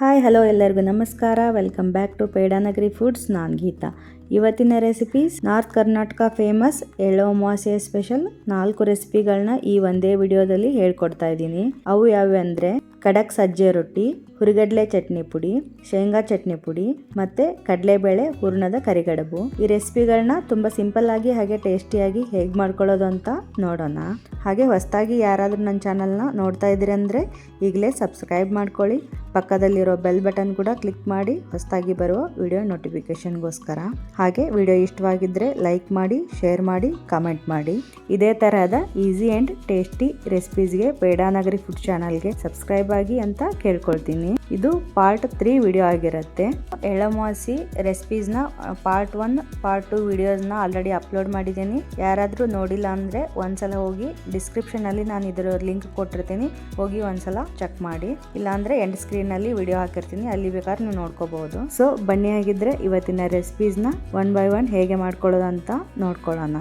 Hi hello ಎಲ್ಲರಿಗೂ ನಮಸ್ಕಾರ. Welcome back to Pedanagari foods. ನಾನು ಗೀತಾ. ಇವತ್ತಿನ ರೆಸಿಪೀಸ್ ನಾರ್ತ್ ಕರ್ನಾಟಕ ಫೇಮಸ್ ಎಳ್ಳು ಅಮಾವಾಸ್ಯೆ ಸ್ಪೆಷಲ್ 4 ರೆಸಿಪಿಗಳನ್ನ ಈ ಒಂದೇ ವಿಡಿಯೋದಲ್ಲಿ ಹೇಳ್ಕೊಡ್ತಾ ಇದ್ದೀನಿ. ಅವು ಯಾವ್ಯಾವ ಅಂದರೆ ಖಡಕ್ ಸಜ್ಜೆ ರೊಟ್ಟಿ, ಹುರಿಗಡ್ಲೆ ಚಟ್ನಿ ಪುಡಿ, ಶೇಂಗಾ ಚಟ್ನಿ ಪುಡಿ ಮತ್ತೆ ಕಡಲೆಬೇಳೆ ಹೂರ್ಣದ ಕರಿಗಡುಬು. ಈ ರೆಸಿಪಿಗಳನ್ನ ತುಂಬ ಸಿಂಪಲ್ ಆಗಿ ಹಾಗೆ ಟೇಸ್ಟಿಯಾಗಿ ಹೇಗೆ ಮಾಡ್ಕೊಳ್ಳೋದು ಅಂತ ನೋಡೋಣ. ಹಾಗೆ ಹೊಸದಾಗಿ ಯಾರಾದರೂ ನನ್ನ ಚಾನಲ್ನ ನೋಡ್ತಾ ಇದ್ದೀರಿ ಅಂದರೆ ಈಗಲೇ ಸಬ್ಸ್ಕ್ರೈಬ್ ಮಾಡ್ಕೊಳ್ಳಿ. ಪಕ್ಕದಲ್ಲಿರೋ ಬೆಲ್ ಬಟನ್ ಕೂಡ ಕ್ಲಿಕ್ ಮಾಡಿ ಹೊಸದಾಗಿ ಬರುವ ವಿಡಿಯೋ ನೋಟಿಫಿಕೇಶನ್ಗೋಸ್ಕರ. ಹಾಗೆ ವಿಡಿಯೋ ಇಷ್ಟವಾಗಿದ್ದರೆ ಲೈಕ್ ಮಾಡಿ, ಶೇರ್ ಮಾಡಿ, ಕಮೆಂಟ್ ಮಾಡಿ. ಇದೇ ತರಹದ easy and tasty ರೆಸಿಪೀಸ್ಗೆ Pedanagari food ಚಾನಲ್ಗೆ ಸಬ್ಸ್ಕ್ರೈಬ್ ಆಗಿ ಅಂತ ಕೇಳ್ಕೊಳ್ತೀನಿ. ಇದು ಪಾರ್ಟ್ 3 ವಿಡಿಯೋ ಆಗಿರುತ್ತೆ. Ellu Amavasya ರೆಸಿಪೀಸ್ನ part 1 part 2 ವಿಡಿಯೋಸ್ನ already upload ಮಾಡಿದ್ದೀನಿ. ಯಾರಾದರೂ ನೋಡಿಲ್ಲ ಅಂದರೆ ಒಂದ್ಸಲ ಹೋಗಿ ಡಿಸ್ಕ್ರಿಪ್ಷನಲ್ಲಿ ನಾನು ಇದರ ಲಿಂಕ್ ಕೊಟ್ಟಿರ್ತೀನಿ, ಹೋಗಿ ಒಂದ್ಸಲ ಚೆಕ್ ಮಾಡಿ. ಇಲ್ಲಾಂದರೆ ಎಂಡ್ ಸ್ಕ್ರೀನಲ್ಲಿ ವಿಡಿಯೋ ಹಾಕಿರ್ತೀನಿ, ಅಲ್ಲಿ ಬೇಕಾದ್ರೆ ನೀವು ನೋಡ್ಕೋಬಹುದು. ಸೊ ಬನ್ನಿ, ಆಗಿದ್ರೆ ಇವತ್ತಿನ ರೆಸಿಪೀಸ್ನ 1 by 1 ಹೇಗೆ ಮಾಡ್ಕೊಳ್ಳೋದು ಅಂತ ನೋಡ್ಕೊಳ್ಳೋಣ.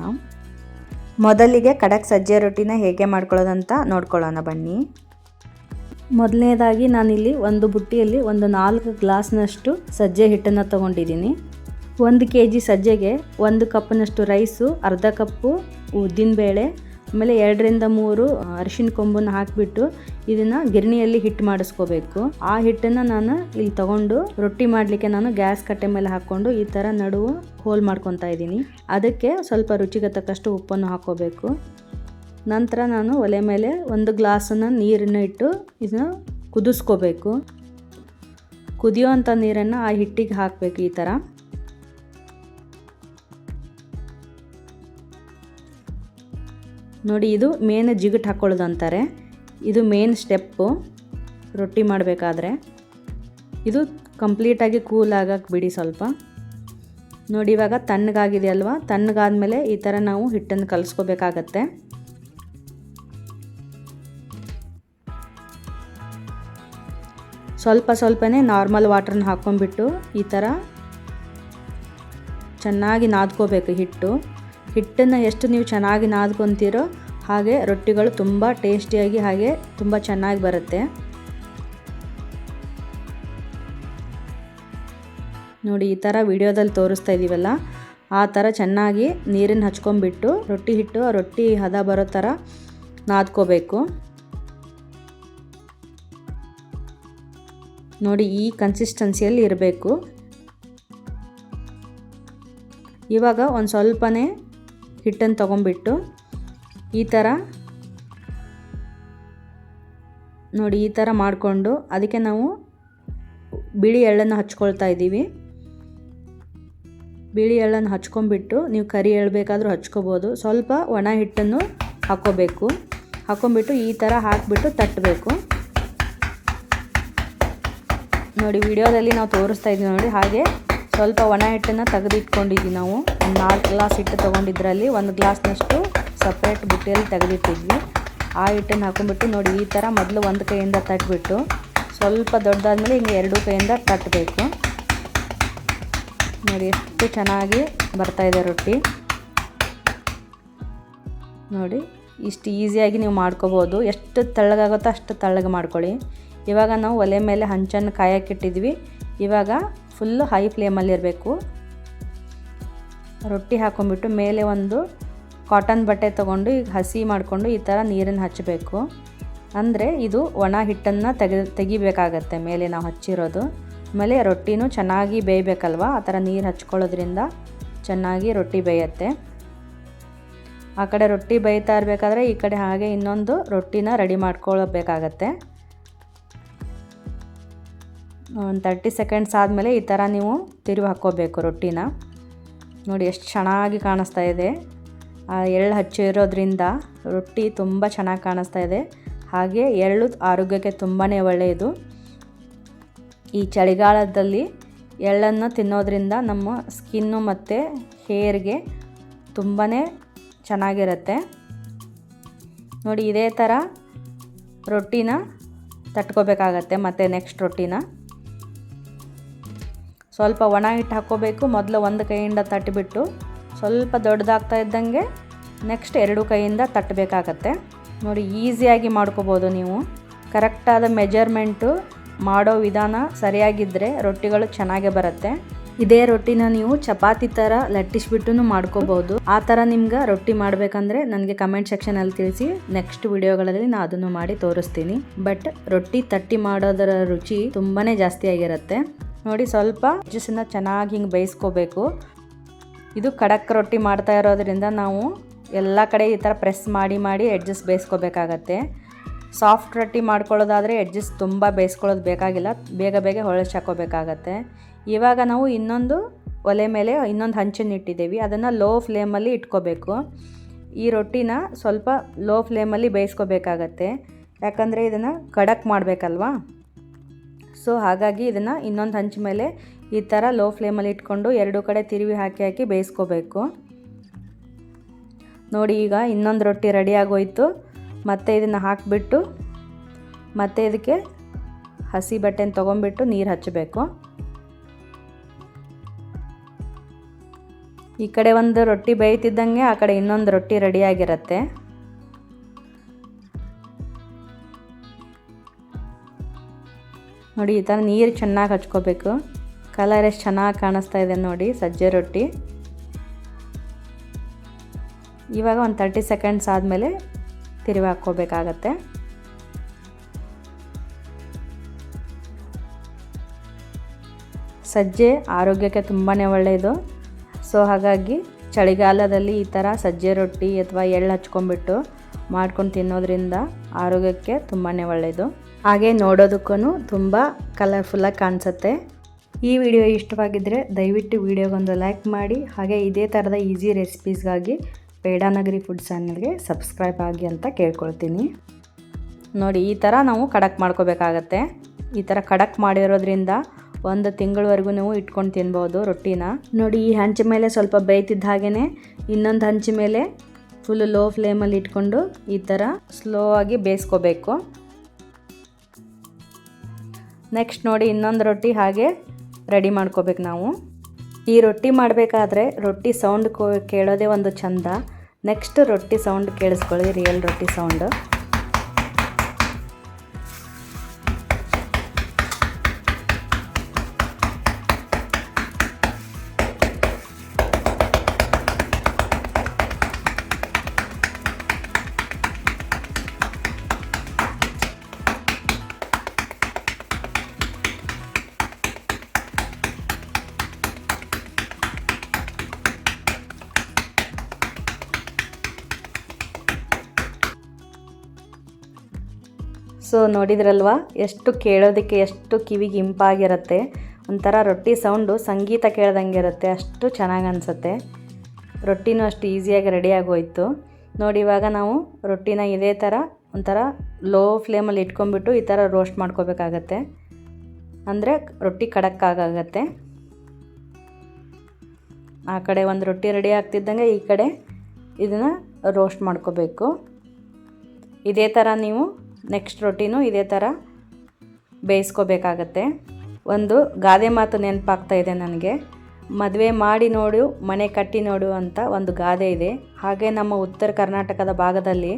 ಮೊದಲಿಗೆ ಖಡಕ್ ಸಜ್ಜೆ ರೊಟ್ಟಿನ ಹೇಗೆ ಮಾಡ್ಕೊಳ್ಳೋದಂತ ನೋಡ್ಕೊಳ್ಳೋಣ ಬನ್ನಿ. ಮೊದಲನೇದಾಗಿ ನಾನಿಲ್ಲಿ ಒಂದು ಬುಟ್ಟಿಯಲ್ಲಿ 4 ಗ್ಲಾಸ್ನಷ್ಟು ಸಜ್ಜೆ ಹಿಟ್ಟನ್ನು ತೊಗೊಂಡಿದ್ದೀನಿ. 1 kg ಸಜ್ಜೆಗೆ 1 ಕಪ್ನಷ್ಟು ರೈಸು, ಅರ್ಧ ಕಪ್ಪು ಉದ್ದಿನಬೇಳೆ, ಆಮೇಲೆ 2 ರಿಂದ 3 ಅರಿಶಿನ ಕೊಂಬನ್ನು ಹಾಕಿಬಿಟ್ಟು ಇದನ್ನು ಗಿರಣಿಯಲ್ಲಿ ಹಿಟ್ಟು ಮಾಡಿಸ್ಕೋಬೇಕು. ಆ ಹಿಟ್ಟನ್ನು ನಾನು ಇಲ್ಲಿ ತಗೊಂಡು ರೊಟ್ಟಿ ಮಾಡಲಿಕ್ಕೆ ನಾನು ಗ್ಯಾಸ್ ಕಟ್ಟೆ ಮೇಲೆ ಹಾಕ್ಕೊಂಡು ಈ ಥರ ನಡುವು ಹೋಲ್ ಮಾಡ್ಕೊತಾ ಇದ್ದೀನಿ. ಅದಕ್ಕೆ ಸ್ವಲ್ಪ ರುಚಿಗೆ ತಕ್ಕಷ್ಟು ಉಪ್ಪನ್ನು ಹಾಕ್ಕೋಬೇಕು. ನಂತರ ನಾನು ಒಲೆ ಮೇಲೆ 1 ಗ್ಲಾಸನ್ನು ನೀರನ್ನು ಇಟ್ಟು ಇದನ್ನು ಕುದಿಸ್ಕೋಬೇಕು. ಕುದಿಯೋವಂಥ ನೀರನ್ನು ಆ ಹಿಟ್ಟಿಗೆ ಹಾಕಬೇಕು. ಈ ಥರ ನೋಡಿ, ಇದು ಮೇನ್ ಜಿಗಟ್ ಹಾಕ್ಕೊಳ್ಳೋದು ಅಂತಾರೆ. ಇದು ಮೇನ್ ಸ್ಟೆಪ್ಪು ರೊಟ್ಟಿ ಮಾಡಬೇಕಾದ್ರೆ. ಇದು ಕಂಪ್ಲೀಟಾಗಿ ಕೂಲ್ ಆಗಕ್ಕೆ ಬಿಡಿ ಸ್ವಲ್ಪ. ನೋಡಿ, ಇವಾಗ ತಣ್ಣಗಾಗಿದೆ ಅಲ್ವಾ. ತಣ್ಣಗಾದ್ಮೇಲೆ ಈ ಥರ ನಾವು ಹಿಟ್ಟನ್ನು ಕಲಿಸ್ಕೋಬೇಕಾಗತ್ತೆ. ಸ್ವಲ್ಪನೇ ನಾರ್ಮಲ್ ವಾಟ್ರನ್ನ ಹಾಕ್ಕೊಂಡ್ಬಿಟ್ಟು ಈ ಥರ ಚೆನ್ನಾಗಿ ನಾದ್ಕೋಬೇಕು. ಹಿಟ್ಟನ್ನು ಎಷ್ಟು ನೀವು ಚೆನ್ನಾಗಿ ನಾದ್ಕೊತೀರೋ ಹಾಗೆ ರೊಟ್ಟಿಗಳು ತುಂಬ ಟೇಸ್ಟಿಯಾಗಿ ಹಾಗೆ ತುಂಬ ಚೆನ್ನಾಗಿ ಬರುತ್ತೆ. ನೋಡಿ, ಈ ಥರ ವಿಡಿಯೋದಲ್ಲಿ ತೋರಿಸ್ತಾ ಇದ್ದೀವಲ್ಲ, ಆ ಥರ ಚೆನ್ನಾಗಿ ನೀರನ್ನು ಹಚ್ಕೊಂಡ್ಬಿಟ್ಟು ರೊಟ್ಟಿ ಹದ ಬರೋ ಥರ ನಾದ್ಕೋಬೇಕು. ನೋಡಿ, ಈ ಕನ್ಸಿಸ್ಟೆನ್ಸಿಯಲ್ಲಿ ಇರಬೇಕು. ಇವಾಗ ಒಂದು ಸ್ವಲ್ಪನೇ ಹಿಟ್ಟನ್ನು ತೊಗೊಂಡ್ಬಿಟ್ಟು ಈ ಥರ ನೋಡಿ, ಈ ಥರ ಮಾಡಿಕೊಂಡು ಅದಕ್ಕೆ ನಾವು ಬಿಳಿ ಎಳ್ಳನ್ನು ಹಚ್ಕೊಳ್ತಾ ಇದ್ದೀವಿ. ಬಿಳಿ ಎಳ್ಳನ್ನು ಹಚ್ಕೊಂಡ್ಬಿಟ್ಟು ನೀವು ಕರಿ ಎಳ್ಳು ಬೇಕಾದರೂ ಹಚ್ಕೋಬೋದು. ಸ್ವಲ್ಪ ಒಣ ಹಿಟ್ಟನ್ನು ಹಾಕ್ಕೊಂಬಿಟ್ಟು ಈ ಥರ ಹಾಕಿಬಿಟ್ಟು ತಟ್ಟಬೇಕು. ನೋಡಿ, ವಿಡಿಯೋದಲ್ಲಿ ನಾವು ತೋರಿಸ್ತಾ ಇದ್ದೀವಿ ನೋಡಿ. ಹಾಗೆ ಸ್ವಲ್ಪ ಒಣ ಹಿಟ್ಟನ್ನು ತೆಗೆದಿಟ್ಕೊಂಡಿದ್ವಿ. ನಾವು 4 ಗ್ಲಾಸ್ ಹಿಟ್ಟು ತೊಗೊಂಡಿದ್ರಲ್ಲಿ 1 ಗ್ಲಾಸ್ನಷ್ಟು ಸಪ್ರೇಟ್ ಬುಟ್ಟಿಯಲ್ಲಿ ತೆಗೆದಿಟ್ಟಿದ್ವಿ. ಆ ಹಿಟ್ಟನ್ನು ಹಾಕೊಂಡ್ಬಿಟ್ಟು ನೋಡಿ, ಈ ಥರ ಮೊದಲು 1 ಕೈಯಿಂದ ತಟ್ಟಿಬಿಟ್ಟು ಸ್ವಲ್ಪ ದೊಡ್ಡದಾದ್ಮೇಲೆ ಹಿಂಗೆ 2 ಕೈಯಿಂದ ತಟ್ಟಬೇಕು. ನೋಡಿ, ಎಷ್ಟು ಚೆನ್ನಾಗಿ ಬರ್ತಾಯಿದೆ ರೊಟ್ಟಿ. ನೋಡಿ, ಇಷ್ಟು ಈಸಿಯಾಗಿ ನೀವು ಮಾಡ್ಕೋಬೋದು. ಎಷ್ಟು ತೆಳ್ಳಗಾಗುತ್ತೋ ಅಷ್ಟು ತೆಳ್ಳಗೆ ಮಾಡ್ಕೊಳ್ಳಿ. ಇವಾಗ ನಾವು ಒಲೆ ಮೇಲೆ ಹಂಚನ್ನು ಕಾಯಕ್ಕಿಟ್ಟಿದ್ವಿ. ಇವಾಗ ಫುಲ್ಲು ಹೈ ಫ್ಲೇಮಲ್ಲಿ ಇರಬೇಕು. ರೊಟ್ಟಿ ಹಾಕೊಂಡ್ಬಿಟ್ಟು ಮೇಲೆ ಒಂದು ಕಾಟನ್ ಬಟ್ಟೆ ತೊಗೊಂಡು ಈಗ ಹಸಿ ಮಾಡಿಕೊಂಡು ಈ ಥರ ನೀರನ್ನು ಹಚ್ಚಬೇಕು. ಅಂದರೆ ಇದು ಒಣ ಹಿಟ್ಟನ್ನು ತೆಗಿಬೇಕಾಗತ್ತೆ ಮೇಲೆ ನಾವು ಹಚ್ಚಿರೋದು. ಆಮೇಲೆ ರೊಟ್ಟಿನೂ ಚೆನ್ನಾಗಿ ಬೇಯಬೇಕಲ್ವ, ಆ ಥರ ನೀರು ಹಚ್ಕೊಳ್ಳೋದ್ರಿಂದ ಚೆನ್ನಾಗಿ ರೊಟ್ಟಿ ಬೇಯುತ್ತೆ. ಆ ಕಡೆ ರೊಟ್ಟಿ ಬೇಯ್ತಾ ಇರಬೇಕಾದ್ರೆ ಈ ಕಡೆ ಹಾಗೆ ಇನ್ನೊಂದು ರೊಟ್ಟಿನ ರೆಡಿ ಮಾಡ್ಕೊಳ್ಬೇಕಾಗತ್ತೆ. ಒಂದು 30 ಸೆಕೆಂಡ್ಸ್ ಆದಮೇಲೆ ಈ ಥರ ನೀವು ತಿರುವಿ ಹಾಕ್ಕೋಬೇಕು ರೊಟ್ಟಿನ. ನೋಡಿ, ಎಷ್ಟು ಚೆನ್ನಾಗಿ ಕಾಣಿಸ್ತಾ ಇದೆ. ಆ ಎಳ್ಳು ಹಚ್ಚಿರೋದ್ರಿಂದ ರೊಟ್ಟಿ ತುಂಬ ಚೆನ್ನಾಗಿ ಕಾಣಿಸ್ತಾ ಇದೆ. ಹಾಗೆ ಎಳ್ಳು ಆರೋಗ್ಯಕ್ಕೆ ತುಂಬಾ ಒಳ್ಳೆಯದು. ಈ ಚಳಿಗಾಲದಲ್ಲಿ ಎಳ್ಳನ್ನು ತಿನ್ನೋದ್ರಿಂದ ನಮ್ಮ ಸ್ಕಿನ್ನು ಮತ್ತು ಹೇರ್ಗೆ ತುಂಬಾ ಚೆನ್ನಾಗಿರುತ್ತೆ. ನೋಡಿ, ಇದೇ ಥರ ರೊಟ್ಟಿನ ತಟ್ಕೋಬೇಕಾಗತ್ತೆ. ಮತ್ತು ನೆಕ್ಸ್ಟ್ ರೊಟ್ಟಿನ ಸ್ವಲ್ಪ ಒಣ ಹಿಟ್ಟು ಹಾಕ್ಕೋಬೇಕು. ಮೊದಲು 1 ಕೈಯಿಂದ ತಟ್ಟಿಬಿಟ್ಟು ಸ್ವಲ್ಪ ದೊಡ್ಡದಾಗ್ತಾ ಇದ್ದಂಗೆ ನೆಕ್ಸ್ಟ್ 2 ಕೈಯಿಂದ ತಟ್ಟಬೇಕಾಗತ್ತೆ. ನೋಡಿ, ಈಸಿಯಾಗಿ ಮಾಡ್ಕೋಬೋದು ನೀವು. ಕರೆಕ್ಟಾದ ಮೆಜರ್ಮೆಂಟು ಮಾಡೋ ವಿಧಾನ ಸರಿಯಾಗಿದ್ದರೆ ರೊಟ್ಟಿಗಳು ಚೆನ್ನಾಗೇ ಬರುತ್ತೆ. ಇದೇ ರೊಟ್ಟಿನ ನೀವು ಚಪಾತಿ ಥರ ಲಟ್ಟಿಸ್ಬಿಟ್ಟು ಮಾಡ್ಕೋಬಹುದು. ಆ ಥರ ನಿಮ್ಗೆ ರೊಟ್ಟಿ ಮಾಡಬೇಕಂದ್ರೆ ನನಗೆ ಕಮೆಂಟ್ ಸೆಕ್ಷನಲ್ಲಿ ತಿಳಿಸಿ. ನೆಕ್ಸ್ಟ್ ವಿಡಿಯೋಗಳಲ್ಲಿ ನಾನು ಅದನ್ನು ಮಾಡಿ ತೋರಿಸ್ತೀನಿ. ಬಟ್ ರೊಟ್ಟಿ ತಟ್ಟಿ ಮಾಡೋದರ ರುಚಿ ತುಂಬಾ ಜಾಸ್ತಿ ಆಗಿರುತ್ತೆ. ನೋಡಿ, ಸ್ವಲ್ಪ ಎಡ್ಜಸ್ಸನ್ನು ಚೆನ್ನಾಗಿ ಹಿಂಗೆ ಬೇಯಿಸ್ಕೋಬೇಕು. ಇದು ಖಡಕ್ ರೊಟ್ಟಿ ಮಾಡ್ತಾ ಇರೋದ್ರಿಂದ ನಾವು ಎಲ್ಲ ಕಡೆ ಈ ಥರ ಪ್ರೆಸ್ ಮಾಡಿ ಎಡ್ಜಸ್ ಬೇಯಿಸ್ಕೋಬೇಕಾಗತ್ತೆ. ಸಾಫ್ಟ್ ರೊಟ್ಟಿ ಮಾಡ್ಕೊಳ್ಳೋದಾದರೆ ಎಡ್ಜಸ್ ತುಂಬ ಬೇಯಿಸ್ಕೊಳ್ಳೋದು ಬೇಕಾಗಿಲ್ಲ, ಬೇಗ ಹೊಳಸಿ ಹಾಕೋಬೇಕಾಗತ್ತೆ. ಇವಾಗ ನಾವು ಇನ್ನೊಂದು ಒಲೆ ಮೇಲೆ ಇನ್ನೊಂದು ಹಂಚನ್ನು ಇಟ್ಟಿದ್ದೀವಿ, ಅದನ್ನು ಲೋ ಫ್ಲೇಮಲ್ಲಿ ಇಟ್ಕೋಬೇಕು. ಈ ರೊಟ್ಟಿನ ಸ್ವಲ್ಪ ಲೋ ಫ್ಲೇಮಲ್ಲಿ ಬೇಯಿಸ್ಕೋಬೇಕಾಗತ್ತೆ, ಯಾಕಂದರೆ ಇದನ್ನು ಖಡಕ್ ಮಾಡಬೇಕಲ್ವಾ. ಸೊ ಹಾಗಾಗಿ ಇದನ್ನು ಇನ್ನೊಂದು ಹಂಚ ಮೇಲೆ ಈ ಥರ ಲೋ ಫ್ಲೇಮಲ್ಲಿ ಇಟ್ಕೊಂಡು ಎರಡೂ ಕಡೆ ತಿರುವಿ ಹಾಕಿ ಬೇಯಿಸ್ಕೋಬೇಕು. ನೋಡಿ, ಈಗ ಇನ್ನೊಂದು ರೊಟ್ಟಿ ರೆಡಿ ಆಗೋಯ್ತು. ಮತ್ತು ಇದನ್ನು ಹಾಕಿಬಿಟ್ಟು ಮತ್ತು ಇದಕ್ಕೆ ಹಸಿ ಬಟ್ಟೆನ ತೊಗೊಂಬಿಟ್ಟು ನೀರು ಹಚ್ಚಬೇಕು. ಈ ಕಡೆ ಒಂದು ರೊಟ್ಟಿ ಬೇಯ್ತಿದ್ದಂಗೆ ಆ ಕಡೆ ಇನ್ನೊಂದು ರೊಟ್ಟಿ ರೆಡಿಯಾಗಿರುತ್ತೆ. ನೋಡಿ, ಈ ಥರ ನೀರು ಚೆನ್ನಾಗಿ ಹಚ್ಕೋಬೇಕು. ಕಲರ್ ಎಷ್ಟು ಚೆನ್ನಾಗಿ ಕಾಣಿಸ್ತಾ ಇದೆ ನೋಡಿ, ಸಜ್ಜೆ ರೊಟ್ಟಿ. ಇವಾಗ ಒಂದು 30 ಸೆಕೆಂಡ್ಸ್ ಆದಮೇಲೆ ತಿರುವಿ ಹಾಕ್ಕೋಬೇಕಾಗತ್ತೆ. ಸಜ್ಜೆ ಆರೋಗ್ಯಕ್ಕೆ ತುಂಬಾ ಒಳ್ಳೆಯದು. ಸೊ ಹಾಗಾಗಿ ಚಳಿಗಾಲದಲ್ಲಿ ಈ ಥರ ಸಜ್ಜೆ ರೊಟ್ಟಿ ಅಥವಾ ಎಳ್ಳು ಹಚ್ಕೊಂಡ್ಬಿಟ್ಟು ಮಾಡ್ಕೊಂಡು ತಿನ್ನೋದ್ರಿಂದ ಆರೋಗ್ಯಕ್ಕೆ ತುಂಬಾ ಒಳ್ಳೆಯದು. ಹಾಗೆ ನೋಡೋದಕ್ಕೂ ತುಂಬ ಕಲರ್ಫುಲ್ಲಾಗಿ ಕಾಣಿಸುತ್ತೆ. ಈ ವಿಡಿಯೋ ಇಷ್ಟವಾಗಿದ್ದರೆ ದಯವಿಟ್ಟು ವಿಡಿಯೋಗೊಂದು ಲೈಕ್ ಮಾಡಿ. ಹಾಗೆ ಇದೇ ಥರದ ಈಸಿ ರೆಸಿಪೀಸ್ಗಾಗಿ ಪೇಡಾನಗರಿ ಫುಡ್ ಚಾನಲ್ಗೆ ಸಬ್ಸ್ಕ್ರೈಬ್ ಆಗಿ ಅಂತ ಕೇಳ್ಕೊಳ್ತೀನಿ. ನೋಡಿ, ಈ ಥರ ನಾವು ಖಡಕ್ ಮಾಡ್ಕೋಬೇಕಾಗತ್ತೆ. ಈ ಥರ ಖಡಕ್ ಮಾಡಿರೋದ್ರಿಂದ 1 ತಿಂಗಳವರೆಗೂ ನೀವು ಇಟ್ಕೊಂಡು ತಿನ್ಬೋದು ರೊಟ್ಟಿನ. ನೋಡಿ, ಈ ಹಂಚ ಮೇಲೆ ಸ್ವಲ್ಪ ಬೇಯ್ತಿದ್ದ ಹಾಗೆಯೇ ಇನ್ನೊಂದು ಹಂಚ ಮೇಲೆ ಫುಲ್ಲು ಲೋ ಫ್ಲೇಮಲ್ಲಿ ಇಟ್ಕೊಂಡು ಈ ಥರ ಸ್ಲೋ ಆಗಿ ಬೇಯಿಸ್ಕೋಬೇಕು. ನೆಕ್ಸ್ಟ್ ನೋಡಿ, ಇನ್ನೊಂದು ರೊಟ್ಟಿ ಹಾಗೆ ರೆಡಿ ಮಾಡ್ಕೋಬೇಕು ನಾವು. ಈ ರೊಟ್ಟಿ ಮಾಡಬೇಕಾದ್ರೆ ರೊಟ್ಟಿ ಸೌಂಡ್ ಕೇಳೋದೇ ಒಂದು ಚಂದ. ನೆಕ್ಸ್ಟ್ ರೊಟ್ಟಿ ಸೌಂಡ್ ಕೇಳಿಸ್ಕೊಳ್ಳಿ, ರಿಯಲ್ ರೊಟ್ಟಿ ಸೌಂಡು. ಸೊ ನೋಡಿದ್ರಲ್ವಾ, ಎಷ್ಟು ಕೇಳೋದಕ್ಕೆ ಎಷ್ಟು ಕಿವಿಗೆ ಇಂಪಾಗಿರುತ್ತೆ. ಒಂಥರ ರೊಟ್ಟಿ ಸೌಂಡು ಸಂಗೀತ ಕೇಳ್ದಂಗೆ ಇರುತ್ತೆ, ಅಷ್ಟು ಚೆನ್ನಾಗಿ ಅನಿಸುತ್ತೆ. ರೊಟ್ಟಿನೂ ಅಷ್ಟು ಈಸಿಯಾಗಿ ರೆಡಿಯಾಗೋಯ್ತು. ನೋಡಿ, ಇವಾಗ ನಾವು ರೊಟ್ಟಿನ ಇದೇ ಥರ ಒಂಥರ ಲೋ ಫ್ಲೇಮಲ್ಲಿ ಇಟ್ಕೊಂಡ್ಬಿಟ್ಟು ಈ ಥರ ರೋಸ್ಟ್ ಮಾಡ್ಕೋಬೇಕಾಗತ್ತೆ. ಅಂದರೆ ರೊಟ್ಟಿ ಖಡಕ್ಕಾಗತ್ತೆ. ಆ ಕಡೆ ಒಂದು ರೊಟ್ಟಿ ರೆಡಿ ಆಗ್ತಿದ್ದಂಗೆ ಈ ಕಡೆ ಇದನ್ನು ರೋಸ್ಟ್ ಮಾಡ್ಕೋಬೇಕು. ಇದೇ ಥರ ನೀವು ನೆಕ್ಸ್ಟ್ ರೊಟ್ಟಿನೂ ಇದೇ ಥರ ಬೇಯಿಸ್ಕೋಬೇಕಾಗತ್ತೆ. ಒಂದು ಗಾದೆ ಮಾತು ನೆನಪಾಗ್ತಾ ಇದೆ ನನಗೆ. ಮದುವೆ ಮಾಡಿ ನೋಡು, ಮನೆ ಕಟ್ಟಿ ನೋಡು ಅಂತ ಒಂದು ಗಾದೆ ಇದೆ. ಹಾಗೆ ನಮ್ಮ ಉತ್ತರ ಕರ್ನಾಟಕದ ಭಾಗದಲ್ಲಿ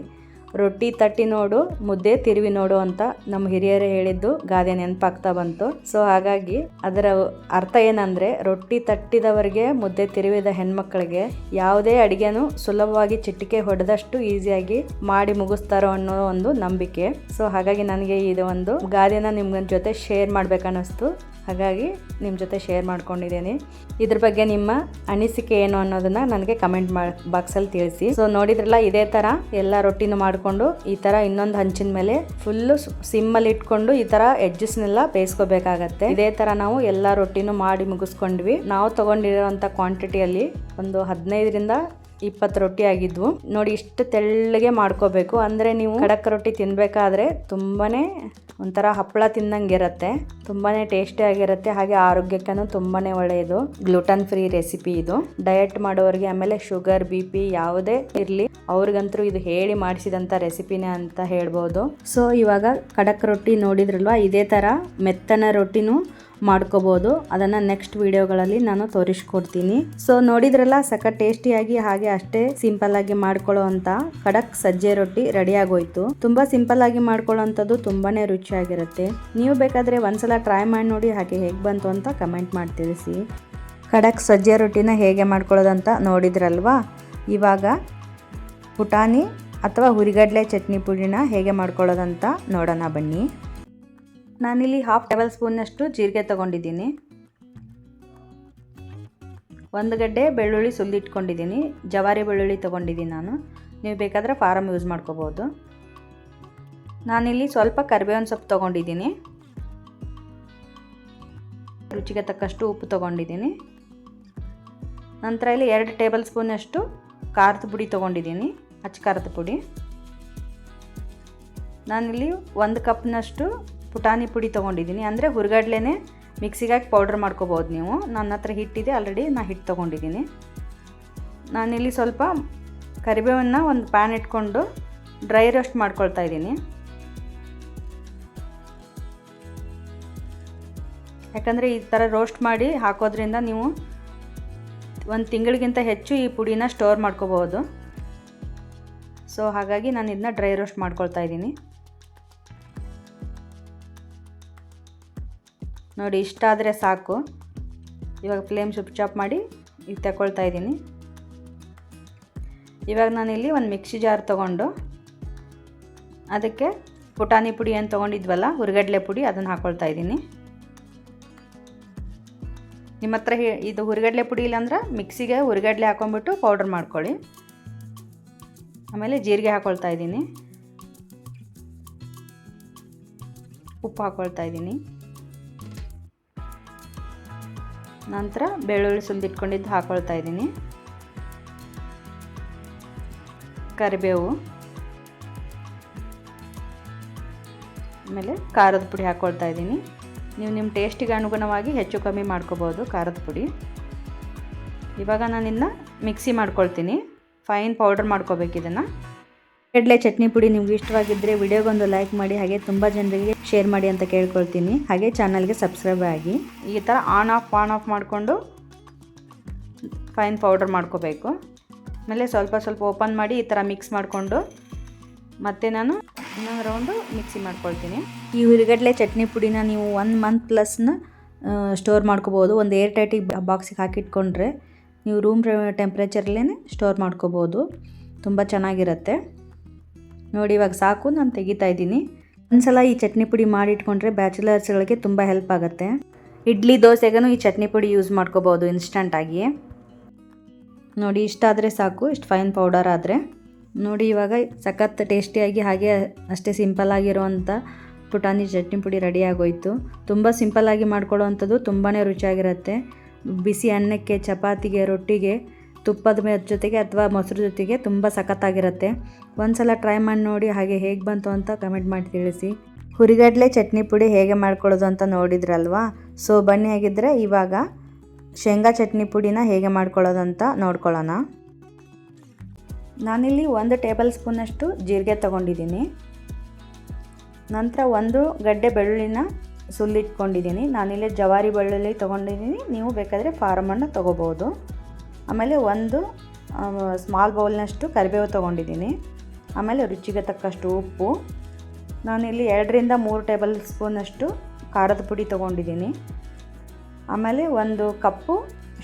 ರೊಟ್ಟಿ ತಟ್ಟಿ ನೋಡು, ಮುದ್ದೆ ತಿರುವಿ ನೋಡು ಅಂತ ನಮ್ಮ ಹಿರಿಯರೇ ಹೇಳಿದ್ದು ಗಾದೆ ನೆನಪಾಗ್ತಾ ಬಂತು. ಸೊ ಹಾಗಾಗಿ ಅದರ ಅರ್ಥ ಏನಂದರೆ, ರೊಟ್ಟಿ ತಟ್ಟಿದವರಿಗೆ ಮುದ್ದೆ ತಿರುವಿದ ಹೆಣ್ಮಕ್ಳಿಗೆ ಯಾವುದೇ ಅಡುಗೆನೂ ಸುಲಭವಾಗಿ ಚಿಟಿಕೆ ಹೊಡೆದಷ್ಟು ಈಸಿಯಾಗಿ ಮಾಡಿ ಮುಗಿಸ್ತಾರೋ ಅನ್ನೋ ಒಂದು ನಂಬಿಕೆ. ಸೊ ಹಾಗಾಗಿ ನನಗೆ ಇದು ಒಂದು ಗಾದೆನ ನಿಮ್ಮ ಜೊತೆ ಶೇರ್ ಮಾಡ್ಬೇಕನ್ನಿಸ್ತು. ಹಾಗಾಗಿ ನಿಮ್ಮ ಜೊತೆ ಶೇರ್ ಮಾಡ್ಕೊಂಡಿದ್ದೀನಿ. ಇದ್ರ ಬಗ್ಗೆ ನಿಮ್ಮ ಅನಿಸಿಕೆ ಏನು ಅನ್ನೋದನ್ನು ನನಗೆ ಕಮೆಂಟ್ ಬಾಕ್ಸಲ್ಲಿ ತಿಳಿಸಿ. ಸೊ ನೋಡಿದ್ರಲ್ಲ, ಇದೇ ಥರ ಎಲ್ಲ ರೊಟ್ಟಿನೂ ಮಾಡಿಕೊಂಡು ಈ ಥರ ಇನ್ನೊಂದು ಹಂಚಿನ ಮೇಲೆ ಫುಲ್ಲು ಸಿಮ್ಮಲ್ಲಿ ಇಟ್ಕೊಂಡು ಈ ಥರ ಎಡ್ಜಸ್ನೆಲ್ಲ ಬೇಯಿಸ್ಕೋಬೇಕಾಗತ್ತೆ. ಇದೇ ಥರ ನಾವು ಎಲ್ಲ ರೊಟ್ಟಿನೂ ಮಾಡಿ ಮುಗಿಸ್ಕೊಂಡ್ವಿ. ನಾವು ತೊಗೊಂಡಿರೋಂಥ ಕ್ವಾಂಟಿಟಿಯಲ್ಲಿ ಒಂದು 15ರಿಂದ 20 ರೊಟ್ಟಿ ಆಗಿದ್ವು. ನೋಡಿ, ಇಷ್ಟು ತೆಳ್ಳಗೆ ಮಾಡ್ಕೋಬೇಕು. ಅಂದರೆ ನೀವು ಖಡಕ್ ರೊಟ್ಟಿ ತಿನ್ನಬೇಕಾದ್ರೆ ತುಂಬಾ ಒಂಥರ ಹಪ್ಪಳ ತಿನ್ನಂಗೆ ಇರುತ್ತೆ, ತುಂಬಾ ಟೇಸ್ಟಿ ಆಗಿರುತ್ತೆ. ಹಾಗೆ ಆರೋಗ್ಯಕ್ಕೂ ತುಂಬಾ ಒಳ್ಳೆಯದು. ಗ್ಲೂಟನ್ ಫ್ರೀ ರೆಸಿಪಿ ಇದು. ಡಯಟ್ ಮಾಡೋರಿಗೆ, ಆಮೇಲೆ ಶುಗರ್ BP ಯಾವುದೇ ಇರಲಿ ಅವ್ರಿಗಂತೂ ಇದು ಹೇಳಿ ಮಾಡಿಸಿದಂಥ ರೆಸಿಪಿನೇ ಅಂತ ಹೇಳ್ಬೋದು. ಸೊ ಇವಾಗ ಖಡಕ್ ರೊಟ್ಟಿ ನೋಡಿದ್ರಲ್ವ, ಇದೇ ಥರ ಮೆತ್ತನ ರೊಟ್ಟಿನೂ ಮಾಡ್ಕೋಬೋದು. ಅದನ್ನು ನೆಕ್ಸ್ಟ್ ವಿಡಿಯೋಗಳಲ್ಲಿ ನಾನು ತೋರಿಸ್ಕೊಡ್ತೀನಿ. ಸೊ ನೋಡಿದ್ರಲ್ಲ, ಸಖತ್ ಟೇಸ್ಟಿಯಾಗಿ ಹಾಗೆ ಅಷ್ಟೇ ಸಿಂಪಲ್ ಆಗಿ ಮಾಡ್ಕೊಳ್ಳೋ ಅಂತ ಖಡಕ್ ಸಜ್ಜೆ ರೊಟ್ಟಿ ರೆಡಿ ಆಗೋಯ್ತು. ತುಂಬಾ ಸಿಂಪಲ್ ಆಗಿ ಮಾಡ್ಕೊಳ್ಳೋ ಅಂಥದ್ದು ತುಂಬಾನೇ ರುಚಿಯಾಗಿರುತ್ತೆ. ನೀವು ಬೇಕಾದ್ರೆ ಒಂದ್ಸಲ ಟ್ರೈ ಮಾಡಿ ನೋಡಿ, ಹಾಗೆ ಹೇಗೆ ಬಂತು ಅಂತ ಕಮೆಂಟ್ ಮಾಡಿ ತಿಳಿಸಿ. ಖಡಕ್ ಸಜ್ಜೆ ರೊಟ್ಟಿನ ಹೇಗೆ ಮಾಡ್ಕೊಳ್ಳೋದಂತ ನೋಡಿದ್ರಲ್ವಾ. ಇವಾಗ ಪುಟಾಣಿ ಅಥವಾ ಹುರಿಗಡಲೆ ಚಟ್ನಿ ಪುಡಿನ ಹೇಗೆ ಮಾಡ್ಕೊಳ್ಳೋದಂತ ನೋಡೋಣ ಬನ್ನಿ. ನಾನಿಲ್ಲಿ 1/2 ಟೇಬಲ್ ಸ್ಪೂನ್ನಷ್ಟು ಜೀರಿಗೆ ತೊಗೊಂಡಿದ್ದೀನಿ. 1 ಗಡ್ಡೆ ಬೆಳ್ಳುಳ್ಳಿ ಸುಲಿದಿಟ್ಕೊಂಡಿದ್ದೀನಿ. ಜವಾರಿ ಬೆಳ್ಳುಳ್ಳಿ ತೊಗೊಂಡಿದ್ದೀನಿ ನಾನು. ನೀವು ಬೇಕಾದರೆ ಫಾರಮ್ ಯೂಸ್ ಮಾಡ್ಕೋಬೋದು. ನಾನಿಲ್ಲಿ ಸ್ವಲ್ಪ ಕರಿಬೇವಿನ ಸೊಪ್ಪು ತೊಗೊಂಡಿದ್ದೀನಿ. ರುಚಿಗೆ ತಕ್ಕಷ್ಟು ಉಪ್ಪು ತೊಗೊಂಡಿದ್ದೀನಿ. ನಂತರ ಇಲ್ಲಿ 2 ಟೇಬಲ್ ಸ್ಪೂನಷ್ಟು ಖಾರದ ಪುಡಿ ತೊಗೊಂಡಿದ್ದೀನಿ, ಅಚ್ಚ ಖಾರದ ಪುಡಿ. ನಾನಿಲ್ಲಿ 1 ಕಪ್ನಷ್ಟು ಪುಟಾಣಿ ಪುಡಿ ತೊಗೊಂಡಿದ್ದೀನಿ. ಅಂದರೆ ಹುರಿಗಡ್ಲೆನೇ ಮಿಕ್ಸಿಗೆ ಹಾಕಿ ಪೌಡ್ರ್ ಮಾಡ್ಕೋಬೋದು ನೀವು. ನನ್ನ ಹತ್ರ ಹಿಟ್ಟಿದೆ, ಆಲ್ರೆಡಿ ನಾನು ಹಿಟ್ಟು ತೊಗೊಂಡಿದ್ದೀನಿ. ನಾನಿಲ್ಲಿ ಸ್ವಲ್ಪ ಕರಿಬೇವನ್ನು ಒಂದು ಪ್ಯಾನ್ ಇಟ್ಕೊಂಡು ಡ್ರೈ ರೋಸ್ಟ್ ಮಾಡ್ಕೊಳ್ತಾ ಇದ್ದೀನಿ. ಯಾಕಂದರೆ ಈ ಥರ ರೋಸ್ಟ್ ಮಾಡಿ ಹಾಕೋದ್ರಿಂದ ನೀವು 1 ತಿಂಗಳಿಗಿಂತ ಹೆಚ್ಚು ಈ ಪುಡಿನ ಸ್ಟೋರ್ ಮಾಡ್ಕೋಬೋದು. ಸೊ ಹಾಗಾಗಿ ನಾನು ಇದನ್ನ ಡ್ರೈ ರೋಸ್ಟ್ ಮಾಡ್ಕೊಳ್ತಾ ಇದ್ದೀನಿ. ನೋಡಿ, ಇಷ್ಟ ಆದರೆ ಸಾಕು. ಇವಾಗ ಫ್ಲೇಮ್ ಸ್ವಿಚ್ ಆಫ್ ಮಾಡಿ ಈಗ ತಗೊಳ್ತಾ ಇದ್ದೀನಿ. ಇವಾಗ ನಾನಿಲ್ಲಿ ಒಂದು ಮಿಕ್ಸಿ ಜಾರ್ ತೊಗೊಂಡು ಅದಕ್ಕೆ ಪುಟಾಣಿ ಪುಡಿ ಏನು ತೊಗೊಂಡಿದ್ವಲ್ಲ, ಹುರಿಗಡಲೆ ಪುಡಿ, ಅದನ್ನು ಹಾಕ್ಕೊಳ್ತಾ ಇದ್ದೀನಿ. ನಿಮ್ಮ ಹತ್ರ ಇದು ಹುರಿಗಡಲೆ ಪುಡಿ ಇಲ್ಲಾಂದ್ರೆ ಮಿಕ್ಸಿಗೆ ಹುರಿಗಡಲೆ ಹಾಕೊಂಡ್ಬಿಟ್ಟು ಪೌಡ್ರ್ ಮಾಡ್ಕೊಳ್ಳಿ. ಆಮೇಲೆ ಜೀರಿಗೆ ಹಾಕ್ಕೊಳ್ತಾ ಇದ್ದೀನಿ, ಉಪ್ಪು ಹಾಕ್ಕೊಳ್ತಾ ಇದ್ದೀನಿ. ನಂತರ ಬೆಳ್ಳುಳ್ಳಿ ಸುಲಿದಿಟ್ಕೊಂಡಿದ್ದು ಹಾಕ್ಕೊಳ್ತಾ ಇದ್ದೀನಿ, ಕರಿಬೇವು, ಆಮೇಲೆ ಖಾರದ ಪುಡಿ ಹಾಕ್ಕೊಳ್ತಾ ಇದ್ದೀನಿ. ನೀವು ನಿಮ್ಮ ಟೇಸ್ಟಿಗೆ ಅನುಗುಣವಾಗಿ ಹೆಚ್ಚು ಕಮ್ಮಿ ಮಾಡ್ಕೋಬೋದು ಖಾರದ ಪುಡಿ. ಇವಾಗ ನಾನು ಇದನ್ನ ಮಿಕ್ಸಿ ಮಾಡ್ಕೊಳ್ತೀನಿ. ಫೈನ್ ಪೌಡರ್ ಮಾಡ್ಕೋಬೇಕು ಇದನ್ನು. ಹುರಿಗಡಲೆ ಚಟ್ನಿ ಪುಡಿ ನಿಮ್ಗೆ ಇಷ್ಟವಾಗಿದ್ದರೆ ವಿಡಿಯೋಗೊಂದು ಲೈಕ್ ಮಾಡಿ, ಹಾಗೆ ತುಂಬ ಜನರಿಗೆ ಶೇರ್ ಮಾಡಿ ಅಂತ ಕೇಳ್ಕೊಳ್ತೀನಿ. ಹಾಗೆ ಚಾನಲ್ಗೆ ಸಬ್ಸ್ಕ್ರೈಬ್ ಆಗಿ. ಈ ಥರ ಆನ್ ಆಫ್ ಮಾಡಿಕೊಂಡು ಫೈನ್ ಪೌಡರ್ ಮಾಡ್ಕೋಬೇಕು. ಆಮೇಲೆ ಸ್ವಲ್ಪ ಓಪನ್ ಮಾಡಿ ಈ ಥರ ಮಿಕ್ಸ್ ಮಾಡಿಕೊಂಡು ಮತ್ತೆ ನಾನು ಇನ್ನೊಂದು ರೌಂಡು ಮಿಕ್ಸಿ ಮಾಡ್ಕೊಳ್ತೀನಿ. ಈ ಹುರಿಗಡಲೆ ಚಟ್ನಿ ಪುಡಿನ ನೀವು 1 ಮಂತ್ ಪ್ಲಸ್ನ ಸ್ಟೋರ್ ಮಾಡ್ಕೋಬೋದು. ಒಂದು ಏರ್ ಟೈಟಿಗೆ ಬಾಕ್ಸಿಗೆ ಹಾಕಿಟ್ಕೊಂಡ್ರೆ ನೀವು ರೂಮ್ ಟೆಂಪ್ರೇಚರಲ್ಲೇ ಸ್ಟೋರ್ ಮಾಡ್ಕೋಬೋದು. ತುಂಬ ಚೆನ್ನಾಗಿರುತ್ತೆ. ನೋಡಿ, ಇವಾಗ ಸಾಕು, ನಾನು ತೆಗಿತಾ ಇದ್ದೀನಿ. ಒಂದ್ಸಲ ಈ ಚಟ್ನಿ ಪುಡಿ ಮಾಡಿಟ್ಕೊಂಡ್ರೆ ಬ್ಯಾಚುಲರ್ಸ್ಗಳಿಗೆ ತುಂಬ ಹೆಲ್ಪ್ ಆಗುತ್ತೆ. ಇಡ್ಲಿ ದೋಸೆಗೂ ಈ ಚಟ್ನಿ ಪುಡಿ ಯೂಸ್ ಮಾಡ್ಕೋಬೋದು ಇನ್ಸ್ಟಂಟಾಗಿ. ನೋಡಿ, ಇಷ್ಟ ಆದರೆ ಸಾಕು, ಇಷ್ಟು ಫೈನ್ ಪೌಡರ್ ಆದರೆ. ನೋಡಿ, ಇವಾಗ ಸಖತ್ ಟೇಸ್ಟಿಯಾಗಿ ಹಾಗೆ ಅಷ್ಟೇ ಸಿಂಪಲ್ಲಾಗಿರೋವಂಥ ಪುಟಾಣಿ ಚಟ್ನಿ ಪುಡಿ ರೆಡಿ ಆಗೋಯ್ತು. ತುಂಬ ಸಿಂಪಲ್ಲಾಗಿ ಮಾಡ್ಕೊಳ್ಳೋ ಅಂಥದ್ದು ತುಂಬಾ ರುಚಿಯಾಗಿರುತ್ತೆ. ಬಿಸಿ ಅನ್ನಕ್ಕೆ, ಚಪಾತಿಗೆ, ರೊಟ್ಟಿಗೆ, ತುಪ್ಪದ ಜೊತೆಗೆ ಅಥವಾ ಮೊಸರು ಜೊತೆಗೆ ತುಂಬ ಸಖತ್ತಾಗಿರುತ್ತೆ. ಒಂದ್ಸಲ ಟ್ರೈ ಮಾಡಿ ನೋಡಿ, ಹಾಗೆ ಹೇಗೆ ಬಂತು ಅಂತ ಕಮೆಂಟ್ ಮಾಡಿ ತಿಳಿಸಿ. ಹುರಿಗಡಲೆ ಚಟ್ನಿ ಪುಡಿ ಹೇಗೆ ಮಾಡ್ಕೊಳ್ಳೋದು ಅಂತ ನೋಡಿದ್ರಲ್ವಾ. ಸೊ ಬನ್ನಿ, ಆಗಿದ್ದರೆ ಇವಾಗ ಶೇಂಗಾ ಚಟ್ನಿ ಪುಡಿನ ಹೇಗೆ ಮಾಡ್ಕೊಳ್ಳೋದಂತ ನೋಡ್ಕೊಳ್ಳೋಣ. ನಾನಿಲ್ಲಿ 1 ಟೇಬಲ್ ಸ್ಪೂನಷ್ಟು ಜೀರಿಗೆ ತೊಗೊಂಡಿದ್ದೀನಿ. ನಂತರ 1 ಗಡ್ಡೆ ಬೆಳ್ಳುಳ್ಳಿನ ಸುಲಿಟ್ಕೊಂಡಿದ್ದೀನಿ. ನಾನಿಲ್ಲಿ ಜವಾರಿ ಬೆಳ್ಳುಳ್ಳಿ ತೊಗೊಂಡಿದ್ದೀನಿ, ನೀವು ಬೇಕಾದರೆ ಫಾರಮನ್ನು ತೊಗೋಬೋದು. ಆಮೇಲೆ 1 ಸ್ಮಾಲ್ ಬೌಲ್ನಷ್ಟು ಕರಿಬೇವು ತೊಗೊಂಡಿದ್ದೀನಿ. ಆಮೇಲೆ ರುಚಿಗೆ ತಕ್ಕಷ್ಟು ಉಪ್ಪು. ನಾನಿಲ್ಲಿ 2ರಿಂದ 3 ಟೇಬಲ್ ಸ್ಪೂನಷ್ಟು ಖಾರದ ಪುಡಿ ತೊಗೊಂಡಿದ್ದೀನಿ. ಆಮೇಲೆ 1 ಕಪ್ಪು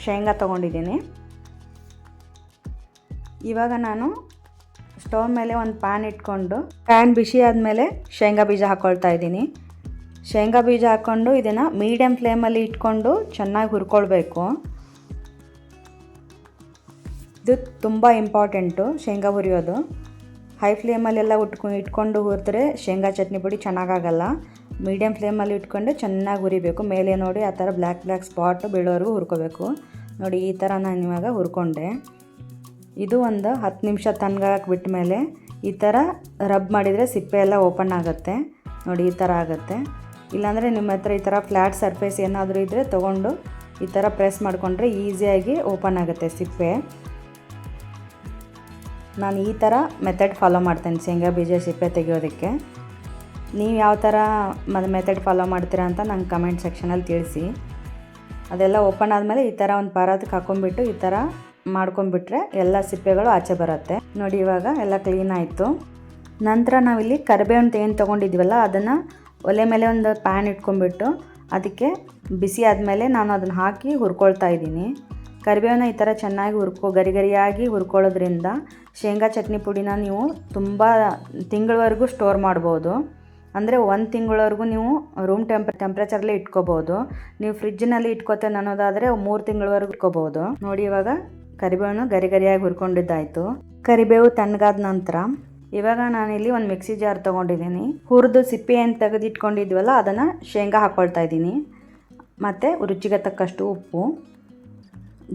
ಶೇಂಗಾ ತೊಗೊಂಡಿದ್ದೀನಿ. ಇವಾಗ ನಾನು ಸ್ಟವ್ ಮೇಲೆ ಒಂದು ಪ್ಯಾನ್ ಇಟ್ಕೊಂಡು ಪ್ಯಾನ್ ಬಿಸಿ ಆದಮೇಲೆ ಶೇಂಗಾ ಬೀಜ ಹಾಕ್ಕೊಳ್ತಾ ಇದ್ದೀನಿ. ಶೇಂಗಾ ಬೀಜ ಹಾಕ್ಕೊಂಡು ಇದನ್ನು ಮೀಡಿಯಮ್ ಫ್ಲೇಮಲ್ಲಿ ಇಟ್ಕೊಂಡು ಚೆನ್ನಾಗಿ ಹುರ್ಕೊಳ್ಬೇಕು. ಇದು ತುಂಬ ಇಂಪಾರ್ಟೆಂಟು, ಶೇಂಗಾ ಹುರಿಯೋದು. ಹೈ ಫ್ಲೇಮಲ್ಲೆಲ್ಲ ಇಟ್ಕೊಂಡು ಹುರಿದ್ರೆ ಶೇಂಗಾ ಚಟ್ನಿ ಪುಡಿ ಚೆನ್ನಾಗಾಗಲ್ಲ. ಮೀಡಿಯಮ್ ಫ್ಲೇಮಲ್ಲಿ ಇಟ್ಕೊಂಡು ಚೆನ್ನಾಗಿ ಹುರಿಬೇಕು. ಮೇಲೆ ನೋಡಿ ಆ ಥರ ಬ್ಲ್ಯಾಕ್ ಸ್ಪಾಟ್ ಬೀಳೋವರೆಗೂ ಹುರ್ಕೋಬೇಕು. ನೋಡಿ, ಈ ಥರ ನಾನು ಇವಾಗ ಹುರ್ಕೊಂಡೆ. ಇದು ಒಂದು 10 ನಿಮಿಷ ತಣ್ಣಗಾಕಿ ಬಿಟ್ಟ ಮೇಲೆ ಈ ಥರ ರಬ್ ಮಾಡಿದರೆ ಸಿಪ್ಪೆ ಎಲ್ಲ ಓಪನ್ ಆಗುತ್ತೆ. ನೋಡಿ, ಈ ಥರ ಆಗುತ್ತೆ. ಇಲ್ಲಾಂದರೆ ನಿಮ್ಮ ಹತ್ರ ಈ ಥರ ಫ್ಲ್ಯಾಟ್ ಸರ್ಫೇಸ್ ಏನಾದರೂ ಇದ್ದರೆ ತೊಗೊಂಡು ಈ ಥರ ಪ್ರೆಸ್ ಮಾಡಿಕೊಂಡ್ರೆ ಈಸಿಯಾಗಿ ಓಪನ್ ಆಗುತ್ತೆ ಸಿಪ್ಪೆ. ನಾನು ಈ ಥರ ಮೆಥಡ್ ಫಾಲೋ ಮಾಡ್ತೇನೆ ಶೇಂಗಾ ಬೀಜ ಸಿಪ್ಪೆ ತೆಗೆಯೋದಕ್ಕೆ. ನೀವು ಯಾವ ಥರ ಮೆಥಡ್ ಫಾಲೋ ಮಾಡ್ತೀರಾ ಅಂತ ನಂಗೆ ಕಮೆಂಟ್ ಸೆಕ್ಷನಲ್ಲಿ ತಿಳಿಸಿ. ಅದೆಲ್ಲ ಓಪನ್ ಆದಮೇಲೆ ಈ ಥರ ಒಂದು ಪರಾತಕ್ಕೆ ಹಾಕೊಂಡ್ಬಿಟ್ಟು ಈ ಥರ ಮಾಡ್ಕೊಂಡ್ಬಿಟ್ರೆ ಎಲ್ಲ ಸಿಪ್ಪೆಗಳು ಆಚೆ ಬರುತ್ತೆ. ನೋಡಿ ಇವಾಗ ಎಲ್ಲ ಕ್ಲೀನ್ ಆಯಿತು. ನಂತರ ನಾವಿಲ್ಲಿ ಕರಿಬೇವಿನ ಏನು ತೊಗೊಂಡಿದ್ವಲ್ಲ ಅದನ್ನು ಒಲೆ ಮೇಲೆ ಒಂದು ಪ್ಯಾನ್ ಇಟ್ಕೊಂಡ್ಬಿಟ್ಟು ಅದಕ್ಕೆ ಬಿಸಿ ಆದಮೇಲೆ ನಾನು ಅದನ್ನು ಹಾಕಿ ಹುರ್ಕೊಳ್ತಾ ಇದ್ದೀನಿ. ಕರಿಬೇವನ್ನ ಈ ಥರ ಚೆನ್ನಾಗಿ ಗರಿ ಗರಿಯಾಗಿ ಹುರ್ಕೊಳ್ಳೋದ್ರಿಂದ ಶೇಂಗಾ ಚಟ್ನಿ ಪುಡಿನ ನೀವು ತುಂಬ ತಿಂಗಳವರೆಗೂ ಸ್ಟೋರ್ ಮಾಡ್ಬೋದು. ಅಂದರೆ 1 ತಿಂಗಳವರೆಗೂ ನೀವು ರೂಮ್ ಟೆಂಪ್ರೇಚರ್ಲೇ ಇಟ್ಕೋಬೋದು. ನೀವು ಫ್ರಿಜ್ಜಿನಲ್ಲಿ ಇಟ್ಕೋತೇನೆ ಅನ್ನೋದಾದರೆ 3 ತಿಂಗಳವರೆಗೂ ಇಟ್ಕೋಬೋದು. ನೋಡಿ ಇವಾಗ ಕರಿಬೇವನ್ನು ಗರಿ ಗರಿಯಾಗಿ ಹುರ್ಕೊಂಡಿದ್ದಾಯಿತು. ಕರಿಬೇವು ತಣ್ಣಗಾದ ನಂತರ ಇವಾಗ ನಾನಿಲ್ಲಿ ಒಂದು ಮಿಕ್ಸಿ ಜಾರ್ ತೊಗೊಂಡಿದ್ದೀನಿ. ಹುರಿದು ಸಿಪ್ಪೆ ಏನು ತೆಗೆದಿಟ್ಕೊಂಡಿದ್ವಲ್ಲ ಅದನ್ನು ಶೇಂಗಾ ಹಾಕ್ಕೊಳ್ತಾ ಇದ್ದೀನಿ. ಮತ್ತು ರುಚಿಗೆ ತಕ್ಕಷ್ಟು ಉಪ್ಪು,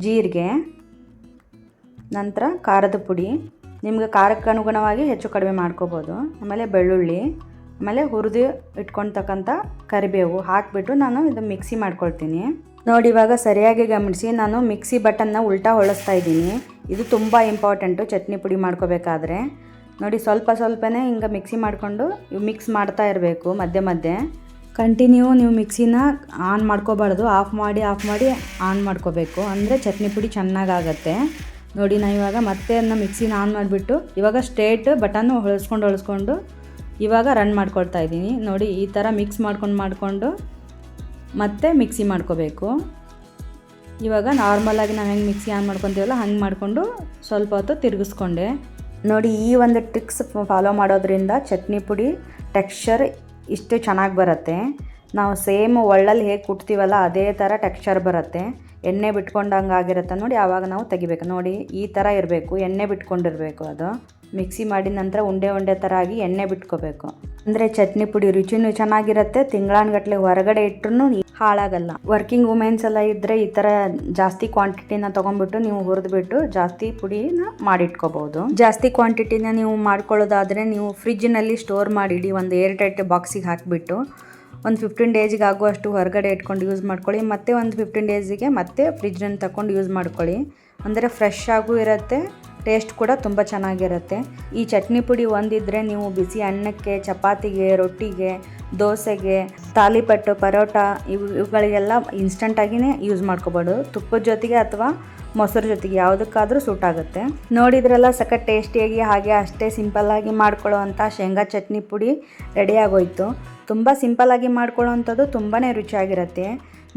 ಜೀರಿಗೆ, ನಂತರ ಖಾರದ ಪುಡಿ, ನಿಮಗೆ ಖಾರಕ್ಕೆ ಅನುಗುಣವಾಗಿ ಹೆಚ್ಚು ಕಡಿಮೆ ಮಾಡ್ಕೋಬೋದು. ಆಮೇಲೆ ಬೆಳ್ಳುಳ್ಳಿ, ಆಮೇಲೆ ಹುರಿದು ಇಟ್ಕೊಳ್ತಕ್ಕಂಥ ಕರಿಬೇವು ಹಾಕಿಬಿಟ್ಟು ನಾನು ಇದು ಮಿಕ್ಸಿ ಮಾಡ್ಕೊಳ್ತೀನಿ. ನೋಡಿ ಇವಾಗ ಸರಿಯಾಗಿ ಗಮನಿಸಿ, ನಾನು ಮಿಕ್ಸಿ ಬಟನ್ನ ಉಲ್ಟಾ ಹೊಳಿಸ್ತಾ ಇದ್ದೀನಿ. ಇದು ತುಂಬ ಇಂಪಾರ್ಟೆಂಟು ಚಟ್ನಿ ಪುಡಿ ಮಾಡ್ಕೋಬೇಕಾದ್ರೆ. ನೋಡಿ ಸ್ವಲ್ಪನೇ ಹಿಂಗೆ ಮಿಕ್ಸಿ ಮಾಡಿಕೊಂಡು ಮಿಕ್ಸ್ ಮಾಡ್ತಾ ಇರಬೇಕು. ಮಧ್ಯೆ ಮಧ್ಯೆ ಕಂಟಿನ್ಯೂ ನೀವು ಮಿಕ್ಸಿನ ಆನ್ ಮಾಡ್ಕೋಬಾರ್ದು, ಆಫ್ ಮಾಡಿ ಆನ್ ಮಾಡ್ಕೋಬೇಕು. ಅಂದರೆ ಚಟ್ನಿ ಪುಡಿ ಚೆನ್ನಾಗಾಗತ್ತೆ. ನೋಡಿ ನಾನು ಇವಾಗ ಮತ್ತೆ ಅದನ್ನ ಮಿಕ್ಸಿನ ಆನ್ ಮಾಡಿಬಿಟ್ಟು ಇವಾಗ ಸ್ಟ್ರೇಟ್ ಬಟನ್ನು ಹೊಳಿಸ್ಕೊಂಡು ಇವಾಗ ರನ್ ಮಾಡ್ಕೊಳ್ತಾ ಇದ್ದೀನಿ. ನೋಡಿ ಈ ಥರ ಮಿಕ್ಸ್ ಮಾಡಿಕೊಂಡು ಮತ್ತೆ ಮಿಕ್ಸಿ ಮಾಡ್ಕೋಬೇಕು. ಇವಾಗ ನಾರ್ಮಲಾಗಿ ನಾವು ಹೆಂಗೆ ಮಿಕ್ಸಿ ಆನ್ ಮಾಡ್ಕೊತೀವಲ್ಲ ಹಂಗೆ ಮಾಡಿಕೊಂಡು ಸ್ವಲ್ಪ ಹೊತ್ತು ತಿರುಗಿಸ್ಕೊಂಡೆ. ನೋಡಿ ಈ ಒಂದು ಟ್ರಿಕ್ಸ್ ಫಾಲೋ ಮಾಡೋದ್ರಿಂದ ಚಟ್ನಿ ಪುಡಿ ಟೆಕ್ಸ್ಚರ್ ಇಷ್ಟು ಚೆನ್ನಾಗಿ ಬರುತ್ತೆ. ನಾವು ಸೇಮ್ ಒಳ್ಳಲ್ಲಿ ಹೇಗೆ ಕುಟ್ತೀವಲ್ಲ ಅದೇ ಥರ ಟೆಕ್ಸ್ಚರ್ ಬರುತ್ತೆ. ಎಣ್ಣೆ ಬಿಟ್ಕೊಂಡಂಗೆ ಆಗಿರುತ್ತೆ ನೋಡಿ, ಆವಾಗ ನಾವು ತೆಗಿಬೇಕು. ನೋಡಿ ಈ ಥರ ಇರಬೇಕು, ಎಣ್ಣೆ ಬಿಟ್ಕೊಂಡಿರಬೇಕು. ಅದು ಮಿಕ್ಸಿ ಮಾಡಿದ ನಂತರ ಉಂಡೆ ಥರ ಆಗಿ ಎಣ್ಣೆ ಬಿಟ್ಕೋಬೇಕು. ಅಂದರೆ ಚಟ್ನಿ ಪುಡಿ ರುಚಿನೂ ಚೆನ್ನಾಗಿರುತ್ತೆ, ತಿಂಗಳಾನ್ಗಟ್ಲೆ ಹೊರಗಡೆ ಇಟ್ಟರು ಹಾಳಾಗಲ್ಲ. ವರ್ಕಿಂಗ್ ವುಮೆನ್ಸ್ ಎಲ್ಲ ಇದ್ದರೆ ಈ ಥರ ಜಾಸ್ತಿ ಕ್ವಾಂಟಿಟಿನ ತೊಗೊಂಡ್ಬಿಟ್ಟು ನೀವು ಹುರಿದ್ಬಿಟ್ಟು ಜಾಸ್ತಿ ಪುಡಿನ ಮಾಡಿಟ್ಕೋಬೋದು. ಜಾಸ್ತಿ ಕ್ವಾಂಟಿಟಿನ ನೀವು ಮಾಡ್ಕೊಳ್ಳೋದಾದರೆ ನೀವು ಫ್ರಿಜ್ಜಿನಲ್ಲಿ ಸ್ಟೋರ್ ಮಾಡಿಡಿ. ಒಂದು ಏರ್ ಟೈಟ್ ಬಾಕ್ಸಿಗೆ ಹಾಕಿಬಿಟ್ಟು ಒಂದು 15 ಡೇಸಿಗೆ ಆಗುವಷ್ಟು ಹೊರಗಡೆ ಇಟ್ಕೊಂಡು ಯೂಸ್ ಮಾಡ್ಕೊಳ್ಳಿ. ಮತ್ತು ಒಂದು 15 ಡೇಸಿಗೆ ಮತ್ತೆ ಫ್ರಿಜ್ಜನ್ನು ತಗೊಂಡು ಯೂಸ್ ಮಾಡ್ಕೊಳ್ಳಿ. ಅಂದರೆ ಫ್ರೆಶ್ ಆಗೂ ಇರುತ್ತೆ, ಟೇಸ್ಟ್ ಕೂಡ ತುಂಬ ಚೆನ್ನಾಗಿರುತ್ತೆ. ಈ ಚಟ್ನಿ ಪುಡಿ ಒಂದಿದ್ದರೆ ನೀವು ಬಿಸಿ ಅನ್ನಕ್ಕೆ, ಚಪಾತಿಗೆ, ರೊಟ್ಟಿಗೆ, ದೋಸೆಗೆ, ತಾಲಿಪಟ್ಟು, ಪರೋಟ ಇವುಗಳಿಗೆಲ್ಲ ಇನ್ಸ್ಟಂಟಾಗಿಯೇ ಯೂಸ್ ಮಾಡ್ಕೋಬೋದು. ತುಪ್ಪದ ಜೊತೆಗೆ ಅಥವಾ ಮೊಸರು ಜೊತೆಗೆ ಯಾವುದಕ್ಕಾದರೂ ಸೂಟ್ ಆಗುತ್ತೆ. ನೋಡಿದ್ರಲ್ಲ ಸಖತ್ ಟೇಸ್ಟಿಯಾಗಿ ಹಾಗೆ ಅಷ್ಟೇ ಸಿಂಪಲ್ಲಾಗಿ ಮಾಡ್ಕೊಳ್ಳೋ ಅಂಥ ಶೇಂಗಾ ಚಟ್ನಿ ಪುಡಿ ರೆಡಿಯಾಗೋಯ್ತು. ತುಂಬ ಸಿಂಪಲ್ಲಾಗಿ ಮಾಡ್ಕೊಳ್ಳೋ ಅಂಥದ್ದು ತುಂಬಾ ರುಚಿಯಾಗಿರುತ್ತೆ.